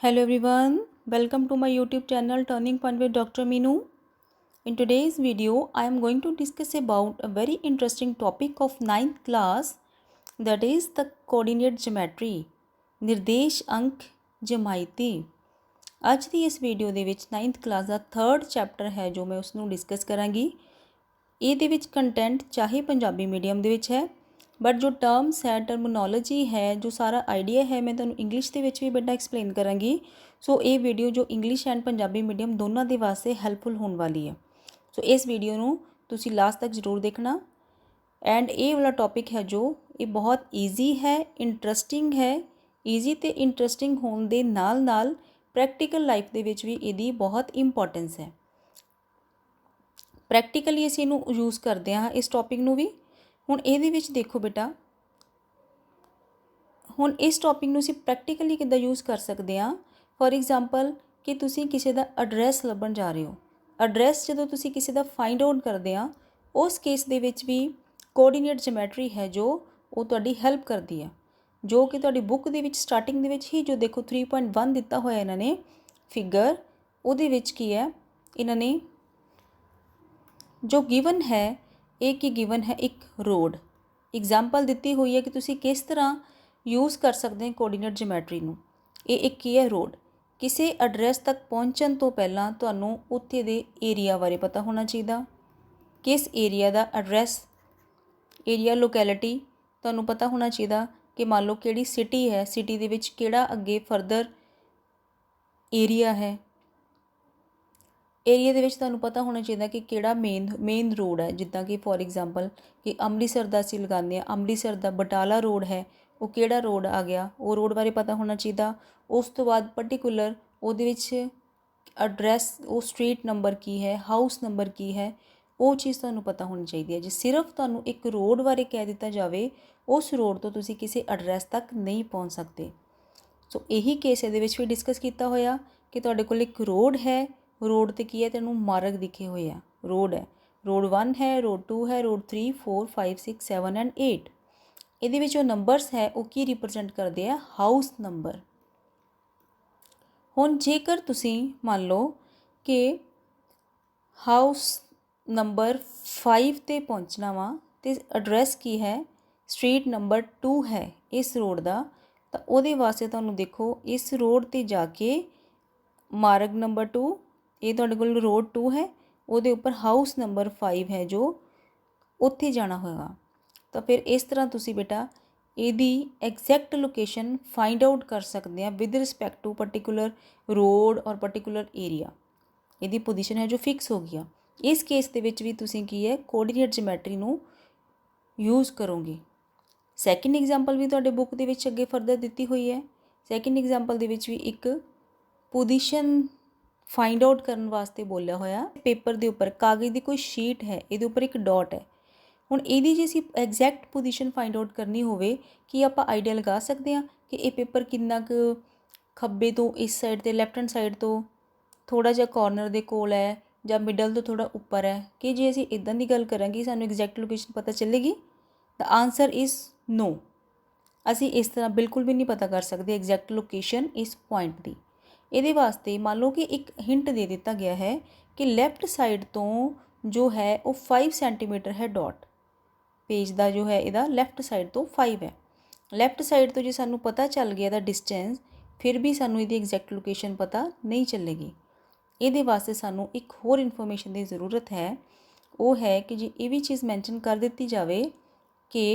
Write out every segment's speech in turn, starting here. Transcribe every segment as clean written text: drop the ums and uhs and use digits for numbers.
Hello everyone, welcome to my YouTube channel Turning Point with Dr. Minu. In today's video, I am going to discuss about a very interesting topic of 9th class, that is the coordinate geometry, ਨਿਰਦੇਸ਼ ਅੰਕ ਜਮਾਇਤੀ। ਅੱਜ ਦੀ ਇਸ video ਦੇ ਵਿੱਚ 9th class ਦਾ 3rd chapter ਹੈ ਜੋ ਮੈਂ ਉਸ ਨੂੰ ਡਿਸਕਸ ਕਰਾਂਗੀ। ਇਹਦੇ ਵਿੱਚ ਕੰਟੈਂਟ ਚਾਹੇ ਪੰਜਾਬੀ ਮੀਡੀਅਮ ਦੇ ਵਿੱਚ ਹੈ, बट जो टर्म्स है टर्मिनोलॉजी है जो सारा आइडिया है मैं तुहानूं इंग्लिश दे विच भी बेटा एक्सप्लेन करांगी। सो ये वीडियो जो इंग्लिश एंड पंजाबी मीडियम दोनों के वास्ते हैल्पफुल होने वाली है। सो इस वीडियो नूं तुसीं लास्ट तक जरूर देखना। एंड ये वाला टॉपिक है जो ये बहुत ईजी है, इंटरस्टिंग है। ईजी तो इंटरस्टिंग होने दे नाल नाल प्रैक्टिकल लाइफ दे विच भी इहदी बहुत इंपॉर्टेंस है। प्रैक्टिकली असीं इहनूं यूज़ करते हैं इस टॉपिक नूं भी। ਹੁਣ ਇਹਦੇ ਵਿੱਚ ਦੇਖੋ ਬੇਟਾ, ਹੁਣ ਇਸ ਟੌਪਿਕ ਨੂੰ ਅਸੀਂ ਪ੍ਰੈਕਟੀਕਲੀ ਕਿੱਦਾਂ ਯੂਜ਼ ਕਰ ਸਕਦੇ ਹਾਂ। ਫੋਰ ਐਗਜ਼ਾਮਪਲ ਕਿ ਤੁਸੀਂ ਕਿਸੇ ਦਾ ਐਡਰੈਸ ਲੱਭਣ ਜਾ ਰਹੇ ਹੋ। ਐਡਰੈਸ ਜਦੋਂ ਤੁਸੀਂ ਕਿਸੇ ਦਾ ਫਾਈਂਡ ਆਊਟ ਕਰਦੇ ਆ, ਉਸ ਕੇਸ ਦੇ ਵਿੱਚ ਵੀ ਕੋਆਰਡੀਨੇਟ ਜਿਓਮੈਟਰੀ ਹੈ ਜੋ ਉਹ ਤੁਹਾਡੀ ਹੈਲਪ ਕਰਦੀ ਹੈ, ਜੋ ਕਿ ਤੁਹਾਡੀ ਬੁੱਕ ਦੇ ਵਿੱਚ ਸਟਾਰਟਿੰਗ ਦੇ ਵਿੱਚ ਹੀ ਜੋ ਦੇਖੋ 3.1 ਦਿੱਤਾ ਹੋਇਆ ਇਹਨਾਂ ਨੇ ਫਿਗਰ, ਉਹਦੇ ਵਿੱਚ ਕੀ ਹੈ ਇਹਨਾਂ ਨੇ ਜੋ ਗਿਵਨ ਹੈ एक ही गिवन है एक रोड। एग्जाम्पल दी हुई है कि तुसी किस तरह यूज़ कर सकते हैं कोऑर्डिनेट जियोमैट्री नूं। ये एक की है रोड। किसी एड्रैस तक पहुँचण तो पहला तुहानूं उत्थे दे एरिया बारे पता होना चाहिए। किस एरिया का एड्रैस, एरिया लोकैलिटी तुहानूं पता होना चाहिए कि मान लो किहड़ी सिटी है, सिटी दे विच किहड़ा अगे फरदर एरिया है। एरिया ਦੇ ਤੁਹਾਨੂੰ ਪਤਾ ਹੋਣਾ ਚਾਹੀਦਾ ਕਿ ਕਿਹੜਾ ਮੇਨ ਰੋਡ ਹੈ। ਜਿੱਦਾਂ ਕਿ ਫੋਰ ਐਗਜ਼ਾਮਪਲ ਕਿ ਅੰਮ੍ਰਿਤਸਰ ਦਾ ਅਸੀਂ ਲਗਾਉਂਦੇ ਹਾਂ, ਅੰਮ੍ਰਿਤਸਰ ਦਾ ਬਟਾਲਾ ਰੋਡ ਹੈ, ਉਹ ਕਿਹੜਾ ਰੋਡ ਆ ਗਿਆ, ਉਹ ਰੋਡ ਬਾਰੇ ਪਤਾ ਹੋਣਾ ਚਾਹੀਦਾ। ਉਸ ਤੋਂ ਬਾਅਦ ਪਰਟੀਕੂਲਰ ਉਹਦੇ ਵਿੱਚ ਐਡਰੈਸ, ਉਹ ਸਟਰੀਟ ਨੰਬਰ ਕੀ ਹੈ, ਹਾਊਸ ਨੰਬਰ ਕੀ ਹੈ, ਉਹ ਚੀਜ਼ ਤੁਹਾਨੂੰ ਪਤਾ ਹੋਣੀ ਚਾਹੀਦੀ ਹੈ। ਜੇ ਸਿਰਫ ਤੁਹਾਨੂੰ ਇੱਕ ਰੋਡ ਬਾਰੇ ਕਹਿ ਦਿੱਤਾ ਜਾਵੇ, ਉਸ ਰੋਡ ਤੋਂ ਤੁਸੀਂ ਕਿਸੇ ਐਡਰੈਸ ਤੱਕ ਨਹੀਂ ਪਹੁੰਚ ਸਕਦੇ। ਸੋ ਇਹੀ ਕੇਸ ਇਹਦੇ ਵਿੱਚ ਵੀ ਡਿਸਕਸ ਕੀਤਾ ਹੋਇਆ ਕਿ ਤੁਹਾਡੇ ਕੋਲ ਇੱਕ ਰੋਡ ਹੈ, रोड ते की है तेनों मार्ग दिखे हुए हैं। रोड है, रोड 1 है, रोड 2 है, रोड 3 4 5 6 7 एंड 8। ਇਹਦੇ ਵਿੱਚ ਜੋ ਨੰਬਰਸ ਹੈ ਉਹ ਕੀ ਰਿਪਰੈਜ਼ੈਂਟ ਕਰਦੇ ਆ, ਹਾਊਸ ਨੰਬਰ। ਹੁਣ ਜੇਕਰ ਤੁਸੀਂ ਮੰਨ ਲਓ ਕਿ ਹਾਊਸ ਨੰਬਰ 5 ਤੇ ਪਹੁੰਚਣਾ ਵਾ ਤੇ ਐਡਰੈਸ ਕੀ ਹੈ, ਸਟਰੀਟ ਨੰਬਰ 2 ਹੈ ਇਸ ਰੋਡ ਦਾ, ਤਾਂ ਉਹਦੇ ਵਾਸਤੇ ਤੁਹਾਨੂੰ ਦੇਖੋ ਇਸ ਰੋਡ ਤੇ ਜਾ ਕੇ ਮਾਰਗ ਨੰਬਰ 2, ये तुहाडे कोल रोड 2 है, ਉਹਦੇ ਉੱਪਰ हाउस नंबर 5 है जो ਉੱਥੇ ਜਾਣਾ ਹੋਏਗਾ। ਤਾਂ ਫਿਰ ਇਸ ਤਰ੍ਹਾਂ ਤੁਸੀਂ ਬੇਟਾ ਇਹਦੀ ਐਗਜ਼ੈਕਟ ਲੋਕੇਸ਼ਨ ਫਾਈਂਡ ਆਊਟ ਕਰ ਸਕਦੇ ਆ with respect to particular road ਔਰ ਪਰਟੀਕੂਲਰ ਏਰੀਆ। ਇਹਦੀ ਪੋਜੀਸ਼ਨ ਹੈ ਜੋ ਫਿਕਸ ਹੋ ਗਈ ਆ। ਇਸ ਕੇਸ ਦੇ ਵਿੱਚ ਵੀ ਤੁਸੀਂ ਕੀ ਹੈ ਕੋਆਰਡੀਨੇਟ ਜਿਓਮੈਟਰੀ ਨੂੰ ਯੂਜ਼ ਕਰੋਗੇ। ਸੈਕਿੰਡ ਐਗਜ਼ਾਮਪਲ ਵੀ ਤੁਹਾਡੇ ਬੁੱਕ ਦੇ ਵਿੱਚ ਅੱਗੇ ਫਰਦਰ ਦਿੱਤੀ ਹੋਈ ਹੈ। ਸੈਕਿੰਡ ਐਗਜ਼ਾਮਪਲ ਦੇ ਵਿੱਚ ਵੀ ਇੱਕ ਪੋਜੀਸ਼ਨ फाइंड आउट करने वास्ते बोलिया होया। पेपर के उपर कागज़ की कोई शीट है, ये उपर एक डॉट है। हुण इहदी जे असीं एग्जैक्ट पोजीशन फाइंड आउट करनी होवे कि आपां आइडिया लगा सकते हैं कि ये पेपर कितना क खब्बे तो इस साइड ते लैफ्ट हैंड साइड तो थोड़ा जिहा कॉर्नर दे कोल है जां मिडल तो थोड़ा उपर है, कि जे असीं इदां दी गल करांगे सानूं एग्जैक्ट लोकेशन पता चलेगी। The answer is no. असीं इस तरह बिल्कुल भी नहीं पता कर सकते एग्जैक्ट लोकेशन इस पॉइंट की। ਇਹਦੇ ਵਾਸਤੇ ਮੰਨ ਲਓ ਕਿ ਇੱਕ ਹਿੰਟ ਦੇ ਦਿੱਤਾ ਗਿਆ ਹੈ ਕਿ ਲੈਫਟ ਸਾਈਡ ਤੋਂ ਜੋ ਹੈ ਉਹ 5 ਸੈਂਟੀਮੀਟਰ ਹੈ ਡਾਟ। ਪੇਜ ਦਾ ਜੋ ਹੈ ਇਹਦਾ ਲੈਫਟ ਸਾਈਡ ਤੋਂ 5 ਹੈ। ਲੈਫਟ ਸਾਈਡ ਤੋਂ ਜੇ ਸਾਨੂੰ ਪਤਾ ਚੱਲ ਗਿਆ ਇਹਦਾ ਡਿਸਟੈਂਸ, ਫਿਰ ਵੀ ਸਾਨੂੰ ਇਹਦੀ ਐਗਜ਼ੈਕਟ ਲੋਕੇਸ਼ਨ ਪਤਾ ਨਹੀਂ ਚੱਲੇਗੀ। ਇਹਦੇ ਵਾਸਤੇ ਸਾਨੂੰ ਇੱਕ ਹੋਰ ਇਨਫੋਰਮੇਸ਼ਨ ਦੀ ਜ਼ਰੂਰਤ ਹੈ। ਉਹ ਹੈ ਕਿ ਜੇ ਇਹ ਵੀ ਚੀਜ਼ ਮੈਂਸ਼ਨ ਕਰ ਦਿੱਤੀ ਜਾਵੇ ਕਿ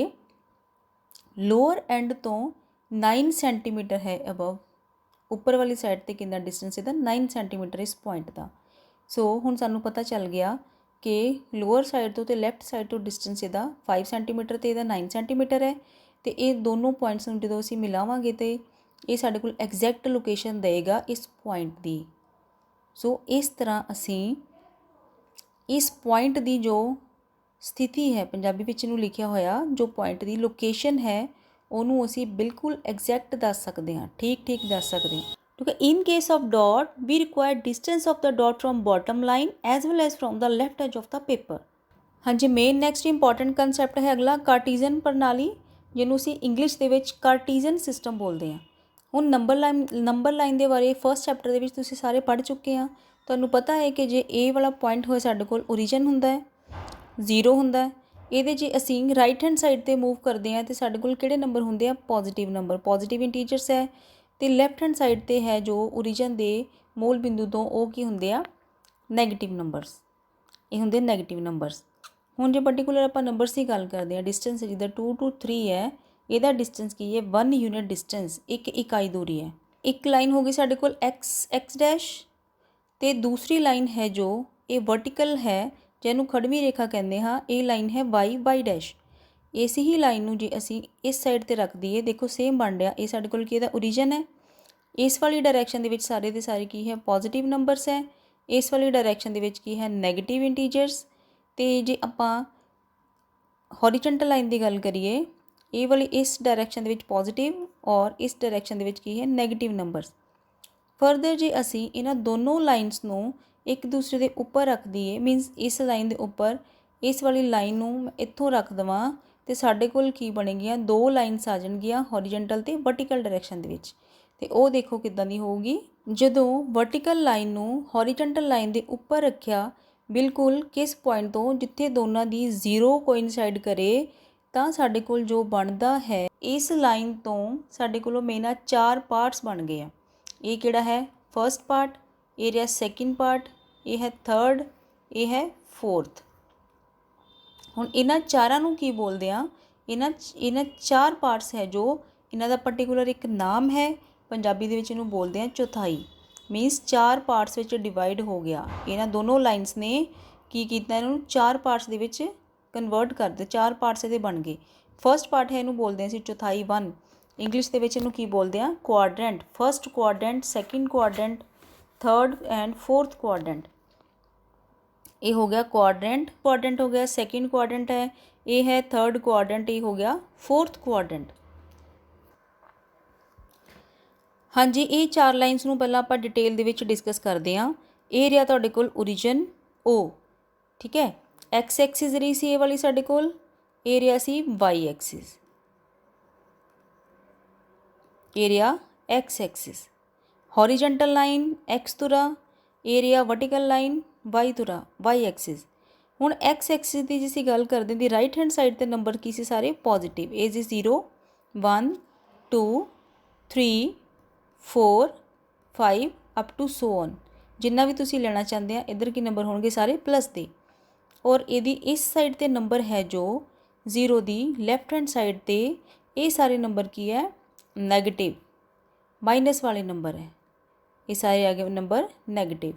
ਲੋਅਰ ਐਂਡ ਤੋਂ 9 ਸੈਂਟੀਮੀਟਰ ਹੈ ਅਬਵ, ਉੱਪਰ ਵਾਲੀ ਸਾਈਡ ਤੇ ਕਿੰਨਾ ਡਿਸਟੈਂਸ ਇਹਦਾ 9 ਸੈਂਟੀਮੀਟਰ ਇਸ ਪੁਆਇੰਟ ਦਾ। ਸੋ ਹੁਣ ਸਾਨੂੰ ਪਤਾ ਚੱਲ ਗਿਆ ਕਿ ਲੋਅਰ ਸਾਈਡ ਤੋਂ ਤੇ ਲੈਫਟ ਸਾਈਡ ਤੋਂ ਡਿਸਟੈਂਸ ਇਹਦਾ 5 ਸੈਂਟੀਮੀਟਰ ਤੇ ਇਹਦਾ 9 ਸੈਂਟੀਮੀਟਰ ਹੈ। ਤੇ ਇਹ ਦੋਨੋਂ ਪੁਆਇੰਟਸ ਨੂੰ ਜਦੋਂ ਅਸੀਂ ਮਿਲਾਵਾਂਗੇ ਤੇ ਇਹ ਸਾਡੇ ਕੋਲ ਐਗਜ਼ੈਕਟ ਲੋਕੇਸ਼ਨ ਦੇਗਾ ਇਸ ਪੁਆਇੰਟ ਦੀ। ਸੋ ਇਸ ਤਰ੍ਹਾਂ ਅਸੀਂ ਇਸ ਪੁਆਇੰਟ ਦੀ ਜੋ ਸਥਿਤੀ ਹੈ, ਪੰਜਾਬੀ ਵਿੱਚ ਇਹਨੂੰ ਲਿਖਿਆ ਹੋਇਆ ਜੋ ਪੁਆਇੰਟ ਦੀ ਲੋਕੇਸ਼ਨ ਹੈ ਉਹਨੂੰ ਅਸੀਂ ਬਿਲਕੁਲ ਐਗਜ਼ੈਕਟ ਦੱਸ ਸਕਦੇ ਹਾਂ, ਠੀਕ ਦੱਸ ਸਕਦੇ ਹਾਂ। ਕਿਉਂਕਿ in case of dot we require distance of the dot from bottom line as well as from the left edge of the paper. ਹਾਂਜੀ, ਮੇਨ ਨੈਕਸਟ ਇੰਪੋਰਟੈਂਟ ਕਨਸੈਪਟ ਹੈ ਅਗਲਾ ਕਾਰਟੀਜ਼ਨ ਪ੍ਰਣਾਲੀ, ਜਿਹਨੂੰ ਅਸੀਂ ਇੰਗਲਿਸ਼ ਦੇ ਵਿੱਚ ਕਾਰਟੀਜ਼ਨ ਸਿਸਟਮ ਬੋਲਦੇ ਹਾਂ। ਹੁਣ ਨੰਬਰ ਲਾइन ਦੇ ਬਾਰੇ ਫਸਟ ਚੈਪਟਰ ਦੇ ਵਿੱਚ ਤੁਸੀਂ ਸਾਰੇ ਪੜ੍ਹ ਚੁੱਕੇ ਆ। ਤੁਹਾਨੂੰ ਪਤਾ ਹੈ ਕਿ ਜੇ ਇਹ ਵਾਲਾ ਪੁਆਇੰਟ ਹੋਏ ਸਾਡੇ ਕੋਲ ਓਰੀਜਨ ਹੁੰਦਾ ਹੈ, 0 ਹੁੰਦਾ ਹੈ। ਇਹਦੇ ਜੇ ਅਸੀਂ ਰਾਈਟ ਹੈਂਡ ਸਾਈਡ 'ਤੇ ਮੂਵ ਕਰਦੇ ਹਾਂ ਤਾਂ ਸਾਡੇ ਕੋਲ ਕਿਹੜੇ ਨੰਬਰ ਹੁੰਦੇ ਆ? ਪੋਜ਼ੀਟਿਵ ਨੰਬਰ, ਪੋਜ਼ੀਟਿਵ ਇੰਟੀਜਰਸ ਹੈ। ਅਤੇ ਲੈਫਟ ਹੈਂਡ ਸਾਈਡ 'ਤੇ ਹੈ ਜੋ ਓਰੀਜਨ ਦੇ ਮੂਲ ਬਿੰਦੂ ਤੋਂ, ਉਹ ਕੀ ਹੁੰਦੇ ਆ? Negative numbers. ਇਹ ਹੁੰਦੇ ਨੈਗੇਟਿਵ ਨੰਬਰਸ। ਹੁਣ ਜੇ ਪਰਟੀਕੂਲਰ ਆਪਾਂ ਨੰਬਰਸ ਦੀ ਗੱਲ ਕਰਦੇ ਹਾਂ, ਡਿਸਟੈਂਸ ਜਿੱਦਾਂ 2 to 3 ਹੈ, ਇਹਦਾ ਡਿਸਟੈਂਸ ਕੀ ਹੈ? 1 ਯੂਨਿਟ ਡਿਸਟੈਂਸ, ਇੱਕ ਇਕਾਈ ਦੂਰੀ ਹੈ। ਇੱਕ ਲਾਈਨ ਹੋ ਗਈ ਸਾਡੇ ਕੋਲ x ਡੈਸ਼, ਅਤੇ ਦੂਸਰੀ ਲਾਈਨ ਹੈ ਜੋ ਇਹ ਵਰਟੀਕਲ ਹੈ, ਜਿਹਨੂੰ ਖੜਵੀਂ ਰੇਖਾ ਕਹਿੰਦੇ ਹਾਂ, ਇਹ ਲਾਈਨ ਹੈ y ਡੈਸ਼। ਇਸ ਹੀ ਲਾਈਨ ਨੂੰ ਜੇ ਅਸੀਂ ਇਸ ਸਾਈਡ 'ਤੇ ਰੱਖ ਦਈਏ, ਦੇਖੋ ਸੇਮ ਬਣ ਰਿਹਾ। ਇਹ ਸਾਡੇ ਕੋਲ ਕੀ ਇਹਦਾ ਓਰੀਜਨ ਹੈ। ਇਸ ਵਾਲੀ ਡਾਇਰੈਕਸ਼ਨ ਦੇ ਵਿੱਚ ਸਾਰੇ ਦੇ ਸਾਰੇ ਕੀ ਹੈ? ਪੋਜ਼ੀਟਿਵ ਨੰਬਰਸ ਹੈ। ਇਸ ਵਾਲੀ ਡਾਇਰੈਕਸ਼ਨ ਦੇ ਵਿੱਚ ਕੀ ਹੈ? Negative integers. ਅਤੇ ਜੇ ਆਪਾਂ ਹੌਰੀਜ਼ੌਂਟਲ ਲਾਈਨ ਦੀ ਗੱਲ ਕਰੀਏ, ਇਹ ਵਾਲੀ ਇਸ ਡਾਇਰੈਕਸ਼ਨ ਦੇ ਵਿੱਚ ਪੋਜ਼ੀਟਿਵ ਔਰ ਇਸ ਡਾਇਰੈਕਸ਼ਨ ਦੇ ਵਿੱਚ ਕੀ ਹੈ? Negative numbers. ਫਰਦਰ ਜੇ ਅਸੀਂ ਇਹਨਾਂ ਦੋਨੋਂ ਲਾਈਨਸ ਨੂੰ ਇੱਕ ਦੂਸਰੇ ਦੇ ਉੱਪਰ ਰੱਖ ਦਈਏ, ਮੀਨਸ ਇਸ ਲਾਈਨ ਦੇ ਉੱਪਰ ਇਸ ਵਾਲੀ ਲਾਈਨ ਨੂੰ ਇੱਥੋਂ ਰੱਖ ਦੇਵਾਂ, ਅਤੇ ਸਾਡੇ ਕੋਲ ਕੀ ਬਣੇਗੀਆਂ? 2 ਲਾਈਨਸ ਆ ਜਾਣਗੀਆਂ ਹੌਰੀਜ਼ੌਂਟਲ ਅਤੇ ਵਰਟੀਕਲ ਡਾਇਰੈਕਸ਼ਨ ਦੇ ਵਿੱਚ। ਅਤੇ ਉਹ ਦੇਖੋ ਕਿੱਦਾਂ ਦੀ ਹੋਊਗੀ। ਜਦੋਂ ਵਰਟੀਕਲ ਲਾਈਨ ਨੂੰ ਹੌਰੀਜ਼ੌਂਟਲ ਲਾਈਨ ਦੇ ਉੱਪਰ ਰੱਖਿਆ, ਬਿਲਕੁਲ ਕਿਸ ਪੁਆਇੰਟ ਤੋਂ? ਜਿੱਥੇ ਦੋਨਾਂ ਦੀ 0 ਕੋਇਨਸਾਈਡ ਕਰੇ, ਤਾਂ ਸਾਡੇ ਕੋਲ ਜੋ ਬਣਦਾ ਹੈ, ਇਸ ਲਾਈਨ ਤੋਂ ਸਾਡੇ ਕੋਲੋਂ ਮੇਨ 4 ਪਾਰਟਸ ਬਣ ਗਏ ਆ। ਇਹ ਕਿਹੜਾ ਹੈ? ਫਸਟ ਪਾਰਟ, ਇਹ ਰਿਹਾ ਸੈਕਿੰਡ ਪਾਰਟ, ਇਹ ਹੈ ਥਰਡ, ਇਹ ਹੈ ਫੋਰਥ। ਹੁਣ ਇਹਨਾਂ ਚਾਰਾਂ ਨੂੰ ਕੀ ਬੋਲਦੇ ਆ? ਇਹਨਾਂ 4 ਪਾਰਟਸ ਹੈ ਜੋ ਇਹਨਾਂ ਦਾ ਪਰਟੀਕੂਲਰ ਇੱਕ ਨਾਮ ਹੈ। ਪੰਜਾਬੀ ਦੇ ਵਿੱਚ ਇਹਨੂੰ ਬੋਲਦੇ ਆ ਚੌਥਾਈ। ਮੀਨਸ 4 ਪਾਰਟਸ ਵਿੱਚ ਡਿਵਾਈਡ ਹੋ ਗਿਆ। ਇਹਨਾਂ ਦੋਨੋਂ ਲਾਈਨਸ ਨੇ ਕੀ ਕੀਤਾ? ਇਹਨੂੰ 4 ਪਾਰਟਸ ਦੇ ਵਿੱਚ ਕਨਵਰਟ ਕਰ ਦਿੱਤੇ, 4 ਪਾਰਟਸ ਇਹਦੇ ਬਣ ਗਏ। ਫਸਟ ਪਾਰਟ ਹੈ, ਇਹਨੂੰ ਬੋਲਦੇ ਅਸੀਂ ਚੌਥਾਈ 1। ਇੰਗਲਿਸ਼ ਦੇ ਵਿੱਚ ਇਹਨੂੰ ਕੀ ਬੋਲਦੇ ਆ? Quadrant. First quadrant, second quadrant, third and fourth quadrant. ਇਹ ਹੋ ਗਿਆ ਕੁਆਡਰੈਂਟ ਹੋ ਗਿਆ, ਸੈਕਿੰਡ ਕੁਆਡਰੈਂਟ ਹੈ, ਇਹ ਹੈ ਥਰਡ ਕੁਆਡਰੈਂਟ, ਇਹ ਹੋ ਗਿਆ ਫੋਰਥ ਕੁਆਡਰੈਂਟ। ਹਾਂਜੀ, ਇਹ 4 ਲਾਈਨਸ ਨੂੰ ਪਹਿਲਾਂ ਆਪਾਂ ਡਿਟੇਲ ਦੇ ਵਿੱਚ ਡਿਸਕਸ ਕਰਦੇ ਹਾਂ। ਇਹ ਰਿਹਾ ਤੁਹਾਡੇ ਕੋਲ ਓਰੀਜਨ O, ਠੀਕ ਹੈ। x ਐਕਸਿਸ ਰਹੀ ਸੀ ਇਹ ਵਾਲੀ ਸਾਡੇ ਕੋਲ, ਇਹ ਰਿਹਾ ਸੀ y ਐਕਸਿਸ, ਇਹ ਰਿਹਾ x Axis. Horizontal line x ਤੁਰਾ, ਇਹ ਰਿਹਾ vertical line y ਤੁਰਾ, y Axis. ਹੁਣ x ਐਕਸਿਸ ਦੀ ਜੇ ਅਸੀਂ ਗੱਲ ਕਰਦੇ ਦੀ ਰਾਈਟ ਹੈਂਡ ਸਾਈਡ 'ਤੇ ਨੰਬਰ ਕੀ ਸੀ? ਸਾਰੇ ਪੋਜ਼ੀਟਿਵ। ਇਹ ਸੀ 0 1 2 3 4 5 ਅਪ ਟੂ ਸੋ ਔਨ। ਜਿੰਨਾ ਵੀ ਤੁਸੀਂ ਲੈਣਾ ਚਾਹੁੰਦੇ ਆ, ਇੱਧਰ ਕੀ ਨੰਬਰ ਹੋਣਗੇ? ਸਾਰੇ ਪਲੱਸ ਦੇ। ਔਰ ਇਹਦੀ ਇਸ ਸਾਈਡ 'ਤੇ ਨੰਬਰ ਹੈ ਜੋ 0 ਦੀ ਲੈਫਟ ਹੈਂਡ ਸਾਈਡ 'ਤੇ, ਇਹ ਸਾਰੇ ਨੰਬਰ ਕੀ ਹੈ? ਨੈਗੇਟਿਵ, ਮਾਈਨਸ ਵਾਲੇ ਨੰਬਰ ਹੈ। ਇਹ ਸਾਰੇ ਆ ਗਏ ਨੰਬਰ ਨੈਗੇਟਿਵ।